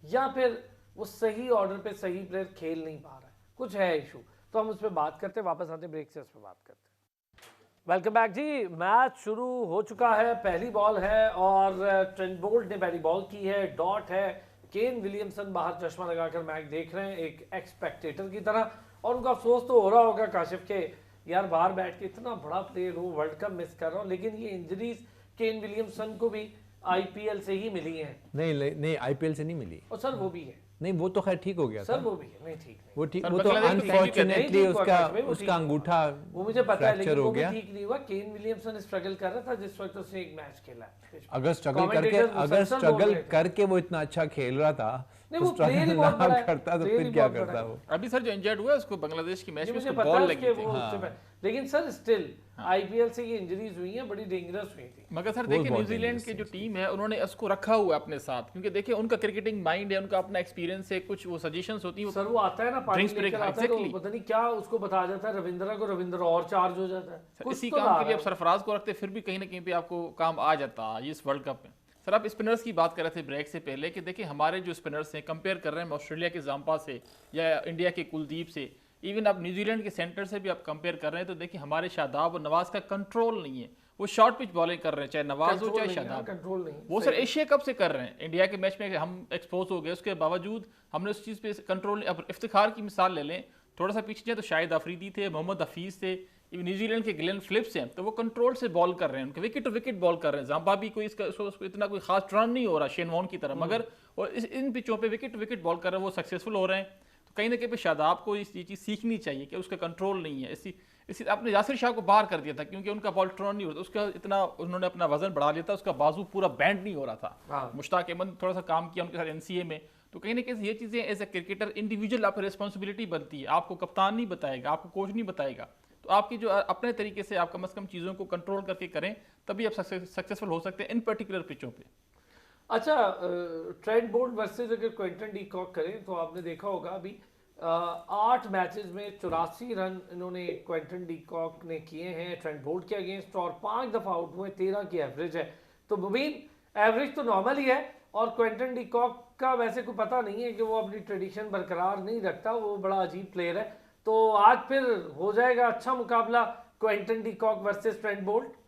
या फिर वो सही ऑर्डर पे सही प्लेयर खेल नहीं पा रहा है, कुछ है इशू। तो हम उस पर बात करते हैं, वापस आते ब्रेक से उस पर बात करते हैं। वेलकम बैक जी। मैच शुरू हो चुका है, पहली बॉल है और ट्रेंट बोल्ट ने पहली बॉल की है, डॉट है, केन विलियमसन बाहर चश्मा लगाकर मैच देख रहे हैं एक एक्सपेक्टेटर की तरह, और उनका अफसोस तो हो रहा होगा काशिफ के यार बाहर बैठ के इतना बड़ा प्लेयर हो, वर्ल्ड कप मिस कर रहा हूँ। लेकिन ये इंजरीज केन विलियमसन को भी आईपीएल से ही मिली हैं। नहीं आईपीएल से नहीं मिली, और सर वो भी है, नहीं वो तो खैर ठीक हो गया सर वो भी है, नहीं ठीक नहीं, वो ठीक, वो तो अनफॉर्चुनेटली उसका अंगूठा वो मुझे पता है, लेकिन वो भी गया। ठीक नहीं हुआ। केन विलियमसन स्ट्रगल कर रहा था जिस वक्त उसने एक मैच खेला है। अगर स्ट्रगल करके वो इतना अच्छा खेल रहा था, नहीं वो प्लेयर ही बहुत बड़ा है, करता तो फिर क्या करता वो। अभी सर जो इंजर्ड हुआ है उसको बांग्लादेश की मैच में मुझे उसको पता बॉल है लगी उसके थी। वो, लेकिन सर स्टिल आईपीएल से ये इंजरीज हुई हैं, बड़ी डेंजरस हुई थी। मगर सर देखिए न्यूजीलैंड की जो टीम है उन्होंने इसको रखा हुआ है अपने साथ, क्योंकि देखिए उनका क्रिकेटिंग माइंड है, उनका अपना एक्सपीरियंस है, कुछ वो सजेशंस होती है। सर वो आता है ना पानी लेकर आता है तो पता नहीं क्या उसको बता जाता है रविंद्रा को, रविंद्रा और चार्ज हो जाता है। इसी काम के लिए आप सरफराज को रखते फिर भी कहीं ना कहीं पे आपको काम आ जाता है इस वर्ल्ड कप में। सर आप स्पिनर्स की बात कर रहे थे ब्रेक से पहले कि देखिए हमारे जो स्पिनर्स हैं कंपेयर कर रहे हैं ऑस्ट्रेलिया के जाम्पा से या इंडिया के कुलदीप से, इवन आप न्यूजीलैंड के सेंटर से भी आप कंपेयर कर रहे हैं, तो देखिए हमारे शादाब और नवाज का कंट्रोल नहीं है। वो शॉर्ट पिच बॉलिंग कर रहे हैं, चाहे नवाज हो चाहे शादाब, कंट्रोल नहीं। वो सर एशिया कप से कर रहे हैं। इंडिया के मैच में हम एक्सपोज हो गए, उसके बावजूद हमने उस चीज़ पे कंट्रोल। अब इफ्तिखार की मिसाल ले लें, थोड़ा सा पीछे तो शाहिद अफरीदी थे, मोहम्मद हफीज़ थे, न्यूजीलैंड के ग्लेन फिलिप्स हैं, तो वो कंट्रोल से बॉल कर रहे हैं, उनके विकेट टू विकेट बॉल कर रहे हैं। जाम्बा भी कोई उसको इतना कोई खास रन नहीं हो रहा शेन वॉर्न की तरह, मगर और इन पिचों पे विकेट टू विकेट बॉल कर रहे हैं, वो सक्सेसफुल हो रहे हैं। तो कहीं ना कहीं पे शादाब को ये चीज़ सीखनी चाहिए कि उसका कंट्रोल नहीं है। इसी आपने यासिर शाह को बाहर कर दिया था क्योंकि उनका बॉल टर्न नहीं होता, उसका इतना उन्होंने अपना वजन बढ़ा लिया था, उसका बाजू पूरा बैंड नहीं हो रहा था। मुश्ताक अहमद थोड़ा सा काम किया उनके साथ एनसीए में। तो कहीं ना कहीं ये चीज़ें एज ए क्रिकेटर इंडिविजुअल आप रिस्पॉन्सिबिलिटी बनती है, आपको कप्तान नहीं बताएगा, आपको कोच नहीं बताएगा, तो आपकी जो अपने तरीके से आप कम से कम चीज़ों को कंट्रोल करके करें, तभी आप सक्सेसफुल हो सकते हैं इन पर्टिकुलर पिचों पे। अच्छा, ट्रेंट बोल्ट वर्सेस अगर क्विंटन डी कॉक करें तो आपने देखा होगा अभी 8 मैचेस में 84 रन इन्होंने क्विंटन डी कॉक ने किए हैं ट्रेंट बोल्ट के अगेंस्ट, और 5 दफ़ा आउट हुए, 13 की एवरेज है। तो मुबीन एवरेज तो नॉर्मल ही है, और क्विंटन डी कॉक का वैसे कोई पता नहीं है कि वो अपनी ट्रेडिशन बरकरार नहीं रखता, वो बड़ा अजीब प्लेयर है। तो आज फिर हो जाएगा अच्छा मुकाबला Quinton de Kock versus Trent Boult.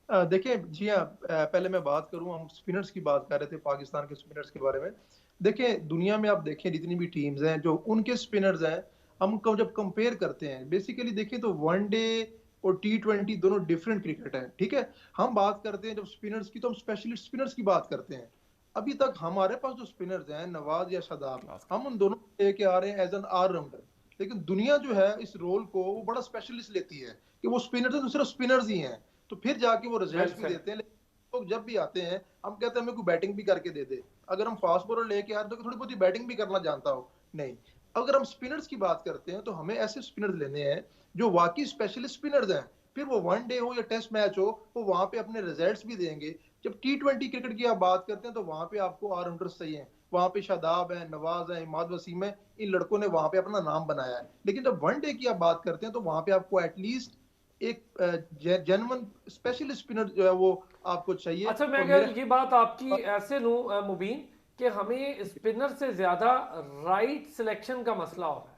देखिए जी हाँ, पहले मैं बात करूं, हम स्पिनर्स की बात कर रहे थे, पाकिस्तान के स्पिनर्स के बारे में। देखें दुनिया में आप देखें जितनी भी टीम्स हैं जो उनके स्पिनर्स हैं, हम जब कंपेयर करते हैं बेसिकली देखें तो वनडे और T20 दोनों डिफरेंट क्रिकेट है, ठीक है। हम बात करते हैं जब स्पिनर्स की तो हम स्पेशलिस्ट स्पिनर्स की बात करते हैं। अभी तक हमारे पास जो स्पिनर्स हैं नवाज या शादाब, हम उन दोनों को लेके आ रहे हैं एज एन ऑलराउंडर, लेकिन दुनिया जो है इस रोल को वो बड़ा स्पेशलिस्ट लेती है कि वो स्पिनर्स हैं तो सिर्फ स्पिनर्स ही हैं, तो फिर जाके वो रिजल्ट भी देते हैं। तो जब भी आते हैं हम कहते हैं हमें कोई बैटिंग भी करके दे दे। अगर हम फास्ट बॉलर लेके आ रहे हैं तो थोड़ी बहुत बैटिंग भी करना जानता हो, नहीं। अगर हम स्पिनर्स की बात करते हैं तो हमें ऐसे स्पिनर्स लेने हैं जो वाकई स्पेशलिस्ट स्पिनर्स हैं, फिर वो वनडे हो या टेस्ट मैच हो, वो वहां पे अपने रिजल्ट्स भी देंगे। जब T20 क्रिकेट की आप बात करते हैं तो वहां पे आपको ऑलराउंडर्स चाहिए, वहां पे शादाब है, नवाज है, इमाद वसीम है, इन लड़कों ने वहां पे अपना नाम बनाया है। लेकिन जब वनडे की आप बात करते हैं तो वहां पे आपको एटलीस्ट एक जेन्युइन स्पेशलिस्ट स्पिनर जो है वो आपको चाहिए। अच्छा, मैं अगर ये बात आपकी ऐसे लूं मुबीन कि हमें स्पिनर से ज्यादा राइट सिलेक्शन का मसला हो रहा है।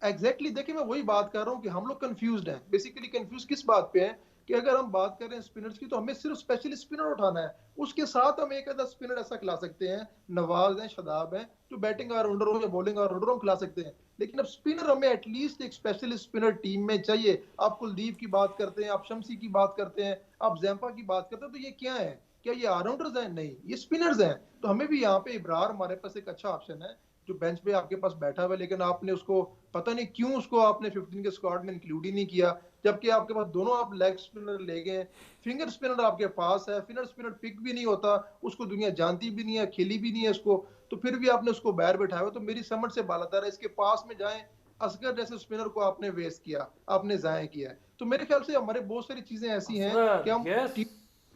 एग्जैक्टली देखिए मैं वही बात कर रहा हूँ कि हम लोग कंफ्यूज्ड हैं। बेसिकली कंफ्यूज किस बात पे हैं कि अगर हम बात कर रहे हैं स्पिनर्स की तो हमें सिर्फ स्पेशलिस्ट स्पिनर उठाना है, उसके साथ हम एक आधा स्पिनर ऐसा खिला सकते हैं, नवाज है, शादाब है, जो बैटिंग ऑलराउंडर हो या बॉलिंग ऑलराउंडर हम खिला सकते हैं। लेकिन अब स्पिनर हमें एटलीस्ट एक स्पेशलिस्ट स्पिनर टीम में चाहिए। आप कुलदीप की बात करते हैं, आप शम्सी की बात करते हैं, आप जैम्पा की बात करते हैं, तो ये क्या है? क्या ये ऑलराउंडर्स हैं? नहीं, ये स्पिनर्स हैं। तो हमें भी यहाँ पे इब्रार हमारे पास एक अच्छा ऑप्शन है जो बेंच पे आपके पास बैठा हुआ है, लेकिन आपने उसको पता नहीं क्यों उसको आपने 15 के स्क्वाड में इंक्लूड ही नहीं किया, जबकि आपके पास दोनों आप लेग स्पिनर ले गए, फिंगर स्पिनर आपके पास है, फिंगर स्पिनर पिक भी नहीं होता, उसको दुनिया जानती भी नहीं है, खेली भी नहीं है उसको, तो फिर भी आपने उसको बाहर बैठाया हुआ। तो मेरी समझ से बालातर है इसके पास में जाएं, असगर जैसे स्पिनर को आपने वेस्ट किया, आपने जाया किया है। तो मेरे ख्याल से हमारे बहुत सारी चीजें ऐसी हैं कि हम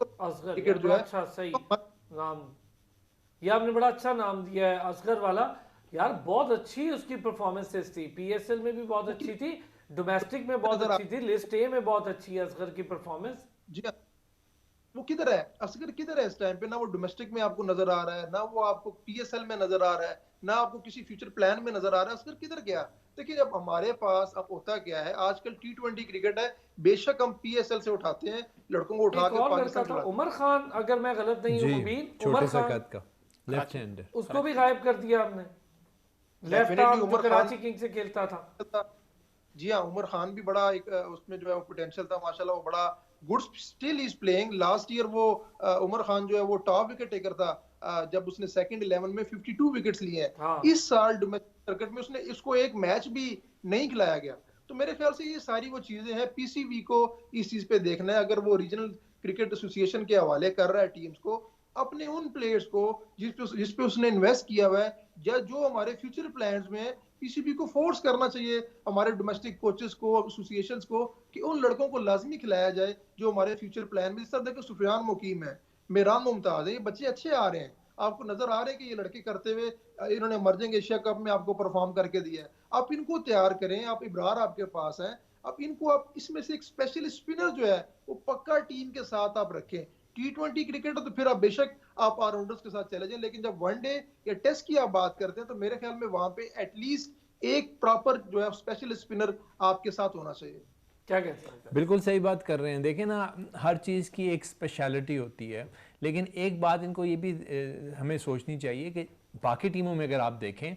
क्रिकेट जो है अच्छा सही नाम, ये आपने बड़ा अच्छा नाम दिया है असगर वाला। यार बहुत अच्छी उसकी परफॉर्मेंसेस थी, पीएसएल में भी बहुत अच्छी थी, डोमेस्टिक में बहुत अच्छी थी, लिस्ट ए में बहुत अच्छी है असगर की परफॉर्मेंस। जी हाँ, वो किधर है असगर, किधर है इस टाइम पे? ना वो डोमेस्टिक में आपको नजर आ रहा है, ना वो आपको पीएसएल में नजर आ रहा है, ना आपको किसी फ्यूचर प्लान में नजर आ रहा है। असगर किधर गया? देखिए जब हमारे पास अब होता क्या है, आजकल T20 क्रिकेट है, बेशक हम पीएसएल से उठाते हैं लड़कों को, उठा के पाकिस्तान उमर खान, अगर मैं गलत नहीं हूँ मुबीन, उमर खान का लेफ्ट हैंड उसको भी गायब कर दिया आपने, लेफ्ट आर्म जो कराची किंग्स से खेलता था। जी हाँ, उमर खान भी बड़ा एक उसमें जो है पोटेंशियल था माशाल्लाह, वो बड़ा good, still is playing. Last year वो उमर खान जो है वो टॉप विकेट टेकर था जब उसने सेकंड 11 में 52 विकेट्स लिए हैं। हाँ। इस साल डोमेस्टिक क्रिकेट में उसने इसको एक मैच भी नहीं खिलाया गया। तो मेरे ख्याल से ये सारी वो चीजें हैं, पीसीबी को इस चीज पे देखना है। अगर वो रीजनल क्रिकेट एसोसिएशन के हवाले कर रहा है टीम्स को, अपने उन प्लेयर्स को जिस पे उसने इन्वेस्ट किया हुआ है, या जो हमारे फ्यूचर प्लान्स में है, पीसीबी को फोर्स करना चाहिए हमारे डोमेस्टिक कोचेस को, एसोसिएशंस को, कि उन लड़कों को लाजमी खिलाया जाए जो हमारे फ्यूचर प्लान में। जिस तरह देखो सुफियान मुकीम है, मेहरान मुमताज है, ये बच्चे अच्छे आ रहे हैं, आपको नजर आ रहे हैं कि ये लड़के करते हुए इन्होंने इमर्जिंग एशिया कप में आपको परफॉर्म करके दिया है। आप इनको तैयार करें, आप इब्रार आपके पास है, अब इनको आप इसमें से एक स्पेशल स्पिनर जो है वो पक्का टीम के साथ आप रखें। T20 क्रिकेट है तो फिर आप बेशक आप ऑलराउंडर्स के साथ चले जाएं, लेकिन जब वनडे या टेस्ट की आप बात करते हैं तो मेरे ख्याल में वहां पे एटलीस्ट एक प्रॉपर जो है स्पेशल स्पिनर आपके साथ होना चाहिए। क्या कहते हैं? बिल्कुल सही बात कर रहे हैं। देखिए ना, हर चीज़ की एक स्पेशलिटी होती है, लेकिन एक बात इनको ये भी हमें सोचनी चाहिए कि बाकी टीमों में अगर आप देखें,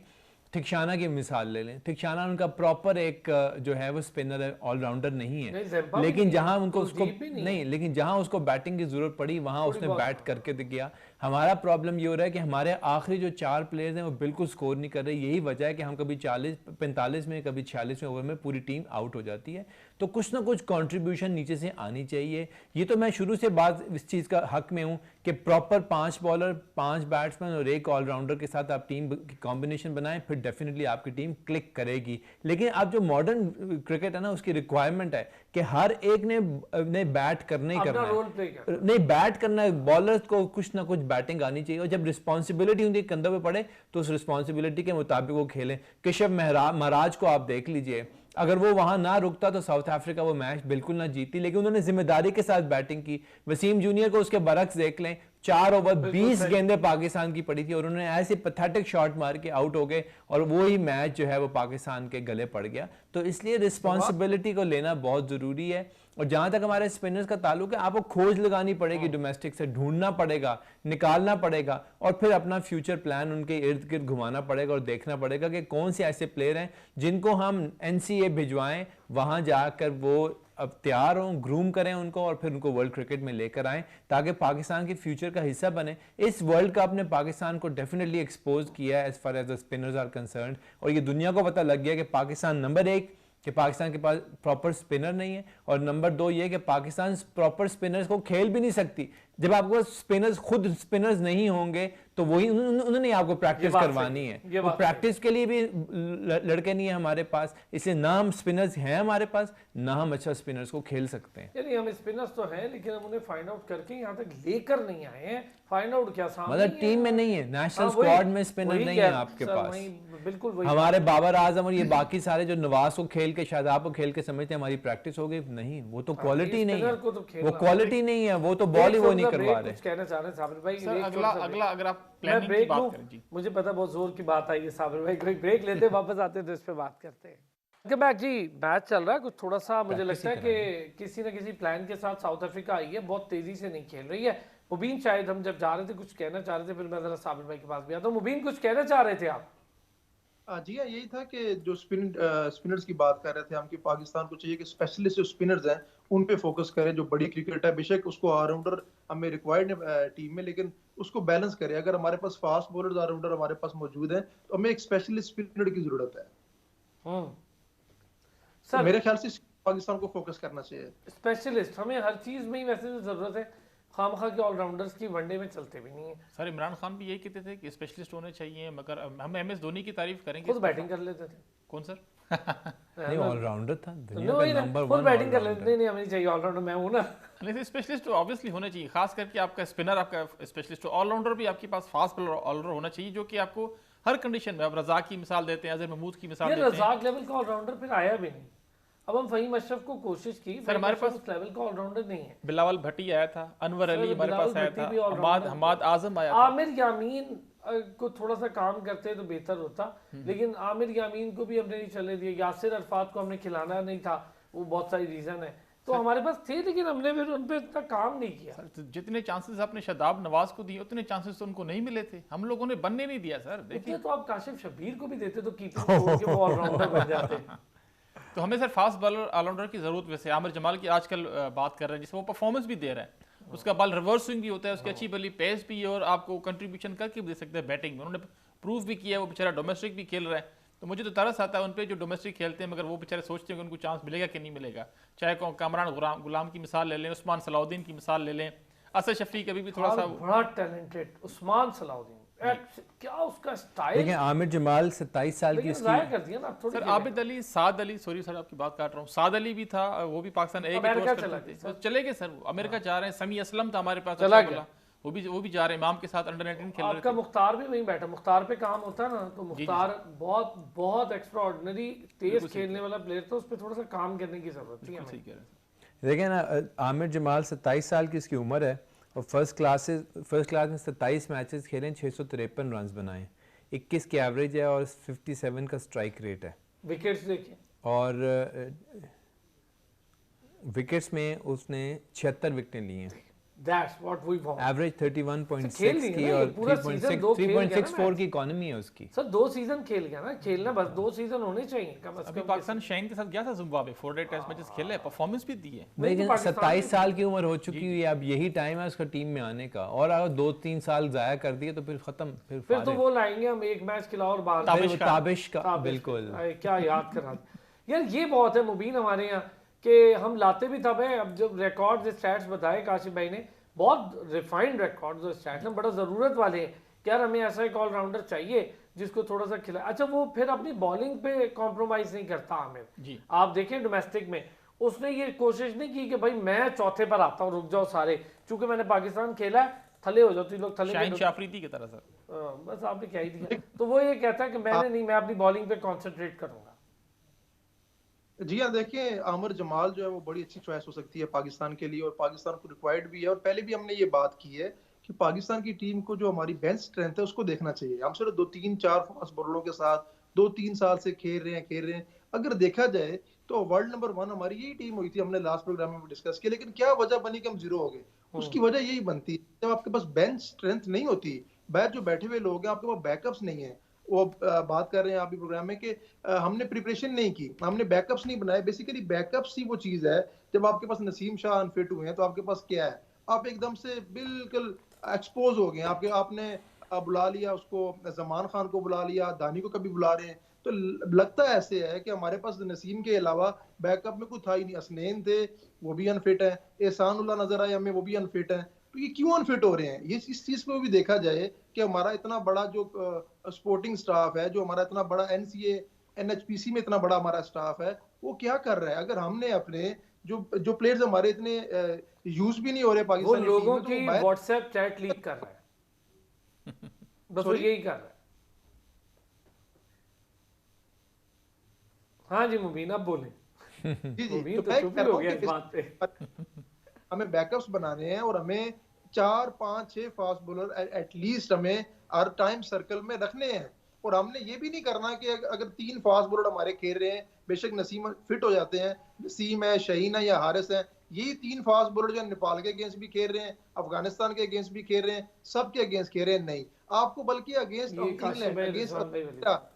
थिक्शाना की मिसाल ले लें, थिक्शाना उनका प्रॉपर एक जो है वो स्पिनर है, ऑलराउंडर नहीं है, लेकिन जहां उनको उसको नहीं, लेकिन जहां उसको बैटिंग की जरूरत पड़ी वहां उसने बैट करके दिखाया। हमारा प्रॉब्लम ये हो रहा है कि हमारे आखिरी जो 4 प्लेयर्स हैं वो बिल्कुल स्कोर नहीं कर रहे। यही वजह है कि हम कभी 40-45 में, कभी 46वें ओवर में पूरी टीम आउट हो जाती है। तो कुछ ना कुछ कंट्रीब्यूशन नीचे से आनी चाहिए। ये तो मैं शुरू से बात इस चीज़ का हक में हूँ कि प्रॉपर 5 बॉलर, 5 बैट्समैन और 1 ऑलराउंडर के साथ आप टीम की कॉम्बिनेशन बनाएं, फिर डेफिनेटली आपकी टीम क्लिक करेगी। लेकिन अब जो मॉडर्न क्रिकेट है ना, उसकी रिक्वायरमेंट है कि हर एक ने बैट करना ही करना है, नहीं बैट करना है, बॉलर्स को कुछ ना कुछ बैटिंग आनी चाहिए, और जब रिस्पॉन्सिबिलिटी उनके कंधों पे पड़े तो उस रिस्पॉन्सिबिलिटी के मुताबिक वो खेलें। केशव महाराज को आप देख लीजिए, अगर वो वहां ना रुकता तो साउथ अफ्रीका वो मैच बिल्कुल ना जीती, लेकिन उन्होंने जिम्मेदारी के साथ बैटिंग की। वसीम जूनियर को उसके बरक्स देख लें, 4 ओवर 20 गेंदें पाकिस्तान की पड़ी थी और उन्होंने ऐसे पैथेटिक शॉट मार के आउट हो गए, और वो ही मैच जो है वो पाकिस्तान के गले पड़ गया। तो इसलिए रिस्पॉन्सिबिलिटी को लेना बहुत जरूरी है। और जहां तक हमारे स्पिनर्स का ताल्लुक है, आपको खोज लगानी पड़ेगी, डोमेस्टिक से ढूंढना पड़ेगा, निकालना पड़ेगा, और फिर अपना फ्यूचर प्लान उनके इर्द गिर्द घुमाना पड़ेगा और देखना पड़ेगा कि कौन से ऐसे प्लेयर हैं जिनको हम NCA भिजवाएं, वहां जाकर वो अब तैयार हों, ग्रूम करें उनको, और फिर उनको वर्ल्ड क्रिकेट में लेकर आएं ताकि पाकिस्तान के फ्यूचर का हिस्सा बने। इस वर्ल्ड कप ने पाकिस्तान को डेफिनेटली एक्सपोज किया है as far as the spinners are concerned, और ये दुनिया को पता लग गया कि पाकिस्तान नंबर 1 कि पाकिस्तान के पास प्रॉपर स्पिनर नहीं है, और नंबर 2 ये कि पाकिस्तान प्रॉपर स्पिनर्स को खेल भी नहीं सकती। जब आपको स्पिनर्स खुद स्पिनर्स नहीं होंगे तो वही उन्होंने आपको प्रैक्टिस करवानी है। वो प्रैक्टिस के लिए भी लड़के नहीं है हमारे पास, इसलिए ना हम स्पिनर्स हैं हमारे पास, ना हम अच्छा स्पिनर्स को खेल सकते हैं। यानी हम स्पिनर्स तो हैं, लेकिन हम उन्हें फाइंड आउट करके यहाँ तक लेकर नहीं आए हैं। फाइंड आउट क्या सामने, मतलब टीम में नहीं है, नेशनल स्क्वाड में स्पिनर नहीं है आपके पास। बिल्कुल वही हमारे बाबर आजम और ये बाकी सारे जो नवाज को खेल के, शादाब को खेल के समझते हैं हमारी प्रैक्टिस हो गई, नहीं, वो तो क्वालिटी नहीं है, वो क्वालिटी नहीं है, वो तो बॉल ही वो नहीं करवा रहे। कहना चाह रहे हैं साबिर भाई, अगला अगर आप प्लानिंग की बात करें जी, मुझे पता बहुत जोर की बात आई है साबिर भाई, कोई ब्रेक लेते वापस आते हैं तो इस पे बात करते हैं। बैक जी, मैच चल रहा है कुछ थोड़ा सा, मुझे लगता है कि किसी न किसी प्लान के साथ साउथ अफ्रीका आई है, बहुत तेजी से नहीं खेल रही है। मुबीन शायद हम जब जा रहे थे कुछ कहना चाह रहे थे, फिर मैं जरा साबिर भाई के पास भी आता हूं। मुबीन कुछ कहना चाह रहे थे आप? जी हाँ, यही था कि जो स्पिनर्स की बात कर रहे थे हम, कि पाकिस्तान को चाहिए कि स्पेशलिस्ट जो स्पिनर्स हैं उन पे फोकस करें। जो बड़ी क्रिकेट है, बेशक उसको ऑलराउंडर हमें रिक्वायर्ड है टीम में, लेकिन उसको बैलेंस करें। अगर हमारे पास फास्ट बॉलर्स ऑलराउंडर हमारे पास मौजूद हैं तो हमें एक स्पेशलिस्ट स्पिनर की जरूरत है। तो मेरे ख्याल से पाकिस्तान को फोकस करना चाहिए। स्पेशलिस्ट हमें हर चीज में ही वैसे जरूरत है, खामखा के ऑलराउंडर्स की वनडे में चलते भी नहीं है। सर इमरान खान भी यही कहते थे कि स्पेशलिस्ट होने चाहिए, मगर हम MS धोनी की तारीफ करेंगे, खुद बैटिंग कर लेते थे। कौन सर? नहीं, ऑलराउंडर था, दुनिया का नंबर 1 बैटिंग कर लेते। नहीं हमें चाहिए ऑलराउंडर, मैं हूं ना। नहीं, स्पेशलिस्ट तो ऑब्वियसली होने चाहिए, खास करके आपका स्पिनर आपका स्पेशलिस्ट, ऑलराउंडर भी आपके पास फास्ट बॉलर ऑलराउंडर होना चाहिए, जो कि आपको हर कंडीशन में, अब रजाक की मिसाल देते हैं, अजहर महमूद की मिसाल देते हैं। रजाक लेवल का ऑलराउंडर फिर आया भी नहीं। अब हम फहीम अशरफ को कोशिश की, सर हमारे पास उस लेवल का ऑलराउंडर नहीं है। बिलावल भट्टी आया था, अनवर अली हमारे पास आया था, हमाद आजम आया था, आमिर यामीन को थोड़ा सा काम करते तो बेहतर होता, लेकिन आमिर यामीन को भी हमने नहीं चले दिया। यासिर अरफात को हमने खिलाना नहीं था, वो बहुत सारी रीजन है। तो हमारे पास थे, लेकिन हमने फिर उन पे इतना काम नहीं किया। सर जितने चांसेस आपने शादाब नवाज को दिए, उतने चांसेस तो उनको नहीं मिले थे, हम लोगों ने बनने नहीं दिया। सर देखिए, तो आप काशिफ शबीर को भी देते तो कीपिंग छोड़ के वो ऑलराउंडर बन जाते। तो हमें सर फास्ट बॉलर ऑलराउंडर की जरूरत, वैसे आमिर जमाल की आजकल बात कर रहे हैं, जिसमें वो परफॉर्मेंस भी दे रहा है, उसका बॉल रिवर्स स्विंग भी होता है, उसकी अच्छी बॉली पेस भी है, और आपको कंट्रीब्यूशन करके भी दे सकते हैं बैटिंग में। उन्होंने प्रूव भी किया है, वो बेचारा डोमेस्टिक भी खेल रहा है। तो मुझे तो तरस आता है उन पे जो डोमेस्टिक खेलते हैं, मगर वो बेचारे सोचते हैं कि उनको चांस मिलेगा कि नहीं मिलेगा। चाहे कामरान गुलाम की मिसाल ले लें, उस्मान सलाउद्दीन की मिसाल ले लें, असद शफीक अभी भी थोड़ा सा बड़ा टैलेंटेड उस्मान सलाउद्दीन, क्या उसका स्टाइल। लेकिन आमिर जमाल 27 साल की इसकी कर दिया ना थोड़ी। सर आबिद अली, साद अली, सॉरी सर आपकी बात काट रहा हूँ, साद अली भी था, वो भी पाकिस्तान चले गए सर, अमेरिका जा रहे हैं। समी असलम था हमारे पास, चला गया, वो भी जा रहे हैं, इमाम के साथ अंडर 19 खेल रहे थे। आपका मुख्तार भी वहीं बैठा, मुख्तार पे काम होता है ना, तो मुख्तार बहुत बहुत एक्स्ट्राऑर्डिनरी तेज खेलने वाला प्लेयर था, उस पर थोड़ा सा काम करने की जरूरत थी हमें। देखिए ना, आमिर जमाल 27 साल की इसकी उम्र है, और फर्स्ट क्लास में 27 मैचेस खेले, 653 रन बनाए, 21 की एवरेज है और 57 का स्ट्राइक रेट है। विकेट्स देखिए, और विकेट्स में उसने 76 विकेटें ली हैं। That's what we want. Average 31.6 खेल लिया की ना, और ये पूरा सीजन 2 खेल गया ना 3.64 मैच। की इकोनॉमी है उसकी। सर 2 सीजन खेल गया ना, खेलना बस 2 सीजन होने चाहिए कम से अभी कम। पाकिस्तान शाइन के साथ गया था जिम्बाब्वे, 4 डे टेस्ट मैचेस खेले, परफॉर्मेंस भी दी है। लेकिन पाकिस्तान 27 साल की उम्र हो चुकी हुई है, अब यही टाइम है उसका टीम में आने का, और अगर 2-3 साल जाया कर दिए तो फिर खत्म, फिर तो वो लाएंगे हम एक मैच खिलाओ और बाहर ताबिश का ताबिश बिल्कुल। अरे क्या याद करा यार, ये बहुत है मुबीन हमारे यहाँ कि हम लाते भी तब है। अब जब रिकॉर्ड स्टैट्स बताए काशिफ भाई ने, बहुत रिफाइंड रिकॉर्ड जो स्टैट्स हैं, बड़ा ज़रूरत वाले हैं कि यार हमें ऐसा एक ऑलराउंडर चाहिए जिसको थोड़ा सा खिला। अच्छा, वो फिर अपनी बॉलिंग पे कॉम्प्रोमाइज़ नहीं करता आमिर जी। आप देखें डोमेस्टिक में उसने ये कोशिश नहीं की कि भाई मैं चौथे पर आता हूँ, रुक जाओ सारे, चूंकि मैंने पाकिस्तान खेला है, थले हो जाओ तुम लोग, थले शाहीन शाफरीदी की तरह सर। बस आपने क्या ही दिया। तो वो ये कहता है कि मैंने नहीं, मैं अपनी बॉलिंग पे कॉन्सेंट्रेट करूंगा। जी हाँ, देखिए आमिर जमाल जो है वो बड़ी अच्छी चॉइस हो सकती है पाकिस्तान के लिए, और पाकिस्तान को रिक्वायर्ड भी है। और पहले भी हमने ये बात की है कि पाकिस्तान की टीम को जो हमारी बेंच स्ट्रेंथ है उसको देखना चाहिए। हम सिर्फ 2-3-4 फास्ट बॉलरों के साथ 2-3 साल से खेल रहे हैं। अगर देखा जाए तो वर्ल्ड नंबर 1 हमारी यही टीम हुई थी, हमने लास्ट प्रोग्राम में भी डिस्कस किया। लेकिन क्या वजह बनी कि हम जीरो हो गए? उसकी वजह यही बनती है, जब आपके पास बेंच स्ट्रेंथ नहीं होती, बाहर जो बैठे हुए लोग हैं आपके पास बैकअप्स नहीं है। वो बात कर रहे हैं आप भी प्रोग्राम में कि हमने प्रिपरेशन नहीं की, हमने बैकअप्स नहीं बनाए। बेसिकली बैकअप्स ही वो चीज है, जब आपके पास नसीम शाह अनफिट हुए हैं तो आपके पास क्या है, आप एकदम से बिल्कुल एक्सपोज हो गए। आपने बुला लिया उसको, जमान खान को बुला लिया, दानी को कभी बुला रहे हैं, तो लगता ऐसे है कि हमारे पास नसीम के अलावा बैकअप में कोई था ही नहीं। असनैन थे, वो भी अनफिट है, एहसान उल्लाह नजर आए हमें, वो भी अनफिट है। तो ये क्यों अनफिट हो रहे हैं? ये इस चीज को भी देखा जाए कि हमारा इतना बड़ा जो स्पोर्टिंग स्टाफ है, जो हमारा इतना बड़ा एनसीए एनएचपीसी में इतना बड़ा हमारा स्टाफ है, वो क्या कर रहा है? अगर हमने अपने जो प्लेयर्स हमारे इतने यूज भी नहीं हो रहे वो पाकिस्तान लोगों की की व्हाट्सएप चैट लीक कर रहा है, बस वो यही कर रहा है। हाँ जी मुबीन, अब बोले। जी जी, मुबीन तो तो मैं चुप कह ही रहा हो हूँ गया कि इस बात पे। हमें बैकअप्स बनाने हैं, और हमें 4-5-6 फास्ट बॉलर एटलीस्ट हमें हर टाइम सर्कल में रखने हैं। और हमने ये भी नहीं करना कि अगर 3 फास्ट बॉलर हमारे खेल रहे हैं, बेशक नसीम फिट हो जाते हैं, नसीम है, शहीन है या हारिस है, यही 3 फास्ट बॉलर जो नेपाल के अगेंस्ट भी खेल रहे हैं, अफगानिस्तान के अगेंस्ट भी खेल रहे हैं, सबके अगेंस्ट खेल रहे हैं। नहीं, आपको बल्कि अगेंस्ट ये काशिफ इंग्लैंड, भाई, अगेंस्ट रिजवान भाई वाली।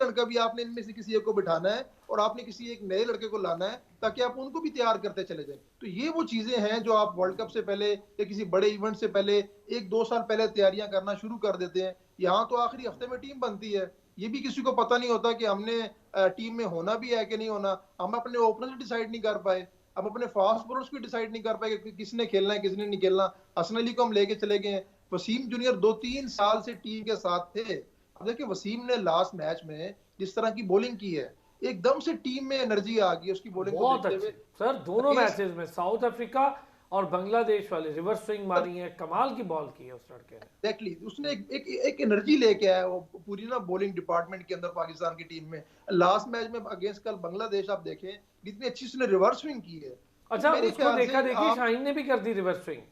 कभी आपने इनमें से किसी एक को बिठाना है, और आपने किसी एक नए लड़के को लाना है ताकि आप उनको भी तैयार करते चले जाएं। तो ये वो चीजें हैं जो आप वर्ल्ड कप से पहले या किसी बड़े इवेंट से पहले 1-2 साल पहले तैयारियां करना शुरू कर देते हैं। यहाँ तो आखिरी हफ्ते में टीम बनती है, ये भी किसी को पता नहीं होता कि हमने टीम में होना भी है कि नहीं होना। हम अपने ओपनर डिसाइड नहीं कर पाए, हम अपने फास्ट बॉलर्स को डिसाइड नहीं कर पाए कि किसने खेलना है किसने नहीं खेलना। हसन अली को हम लेके चले गए, वसीम जूनियर 2-3 साल से टीम के साथ थे। अब देखिए वसीम ने लास्ट मैच में जिस तरह की बॉलिंग की है, एकदम से टीम में एनर्जी आ गई उसकी बॉलिंग को बहुत देखते अच्छे हुए। सर, दोनों मैचेस में साउथ अफ्रीका और बांग्लादेश वाले रिवर्स स्विंग मारी है, कमाल की बॉल की है उस लड़के ने। एग्जैक्टली, उसने एक एनर्जी लेके आया वो पूरी ना बॉलिंग डिपार्टमेंट के अंदर पाकिस्तान की टीम में। लास्ट मैच में अगेंस्ट कल बांग्लादेश आप देखें कितनी अच्छी उसने रिवर्स स्विंग की है। अच्छा, मेरे उसको ख्याल देखा से देखी आप शाहीन ने भी कर दी रिवर्स स्विंग।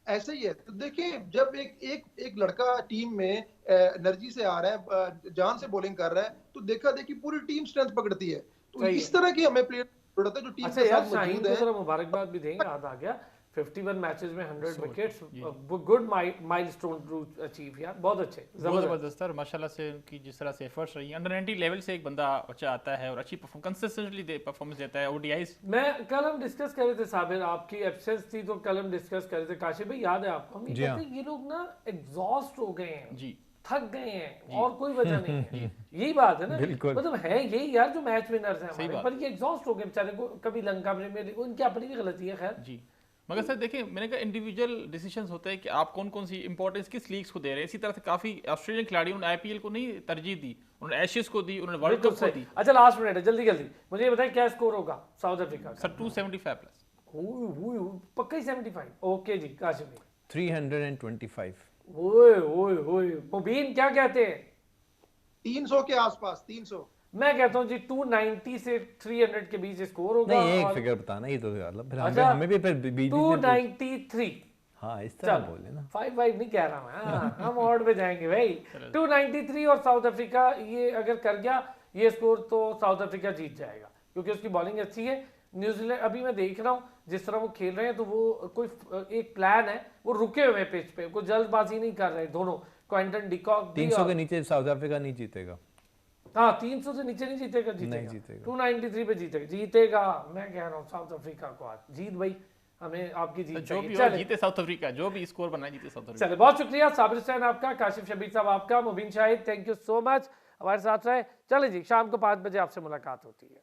ऐसा ही है। तो देखिए जब एक लड़का टीम में एनर्जी से आ रहा है, जान से बॉलिंग कर रहा है, तो देखा देखी पूरी टीम स्ट्रेंथ पकड़ती है। तो सही इस है। तरह की हमें प्लेयर जरूरत है जो टीम अच्छा के यार, साथ शाहीन मौजूद को है। जरा मुबारकबाद भी दें, याद आ गया 51 मैचेस में 100 wickets, good milestone to achieve यार, बहुत अच्छे, बहुत जबरदस्त सर, माशाल्लाह से उनकी जिस तरह से एफर्ट्स रही। अंडर 90 लेवल से एक बंदा बच्चा आता है और अच्छी कंसिस्टेंटली परफॉर्मेंस देता है। ओडीआईज मैं कल हम डिस्कस कर रहे थे साबिर, आपकी एब्सेंस थी तो कल हम डिस्कस कर रहे थे, काशिफ भाई याद है आपको, हम ये कहते हैं ये लोग ना एग्जॉस्ट हो गए हैं जी, थक गए हैं और कोई वजह नहीं है। यही बात है ना, मतलब है यही यार जो मैच विनर्स हैं हमारे, पर ये एग्जॉस्ट हो गए बेचारे को। कभी लंका प्रीमियर लीग, उनकी अपनी भी गलती है खैर जी। मगर सर देखिए, मैंने कहा इंडिविजुअल डिसीजंस होते हैं कि आप कौन कौन सी इंपॉर्टेंस किस लीग्स को दे रहे हैं। इसी तरह से काफी ऑस्ट्रेलियन खिलाड़ियों ने आईपीएल को नहीं तरजीह दी, उन्होंने एशेस को दी, उन्होंने वर्ल्ड कप को दी। अच्छा लास्ट मिनट है, जल्दी जल्दी मुझे ये बताएं क्या स्कोर होगा साउथ अफ्रीका का? Sir 275 plus. पक्का ही 75। ओके जी काशिफ भाई 325। ओए ओए ओए, मुबीन क्या कहते हैं? 300 के आसपास, 300। मैं कहता हूँ जी 290 से 300 के बीच स्कोर होगा। नहीं, एक फिगर बताना, ये तो मतलब फिर अच्छा, हमें भी फिर 293। हाँ इस तरह चलो बोले ना। 5-5 नहीं कह रहा मैं, हाँ, हम ऑड पे जाएंगे भाई। 293 और साउथ अफ्रीका ये अगर कर गया ये स्कोर तो साउथ अफ्रीका जीत जाएगा क्योंकि उसकी बॉलिंग अच्छी है। न्यूजीलैंड अभी मैं देख रहा हूँ जिस तरह वो खेल रहे हैं तो वो कोई एक प्लान है, वो रुके हुए पिच पे, कोई जल्दबाजी नहीं कर रहे दोनों। क्विंटन डिकॉक 300 के नीचे साउथ अफ्रीका नहीं जीतेगा। हाँ 300 से नीचे नहीं जीतेगा, नहीं जीतेगा। 293 पे जीतेगा मैं कह रहा हूँ साउथ अफ्रीका को आज जीत भाई, हमें आपकी जीत जो भी चाहिए। हो जीते साउथ अफ्रीका, जो भी स्कोर बनाए जीते साउथ अफ्रीका। चले बहुत शुक्रिया साबिर हुसैन आपका, काशिफ शबीर साहब आपका, Mubeen Shahid thank you so much हमारे साथ रहे। चले जी शाम को 5 बजे आपसे मुलाकात होती है।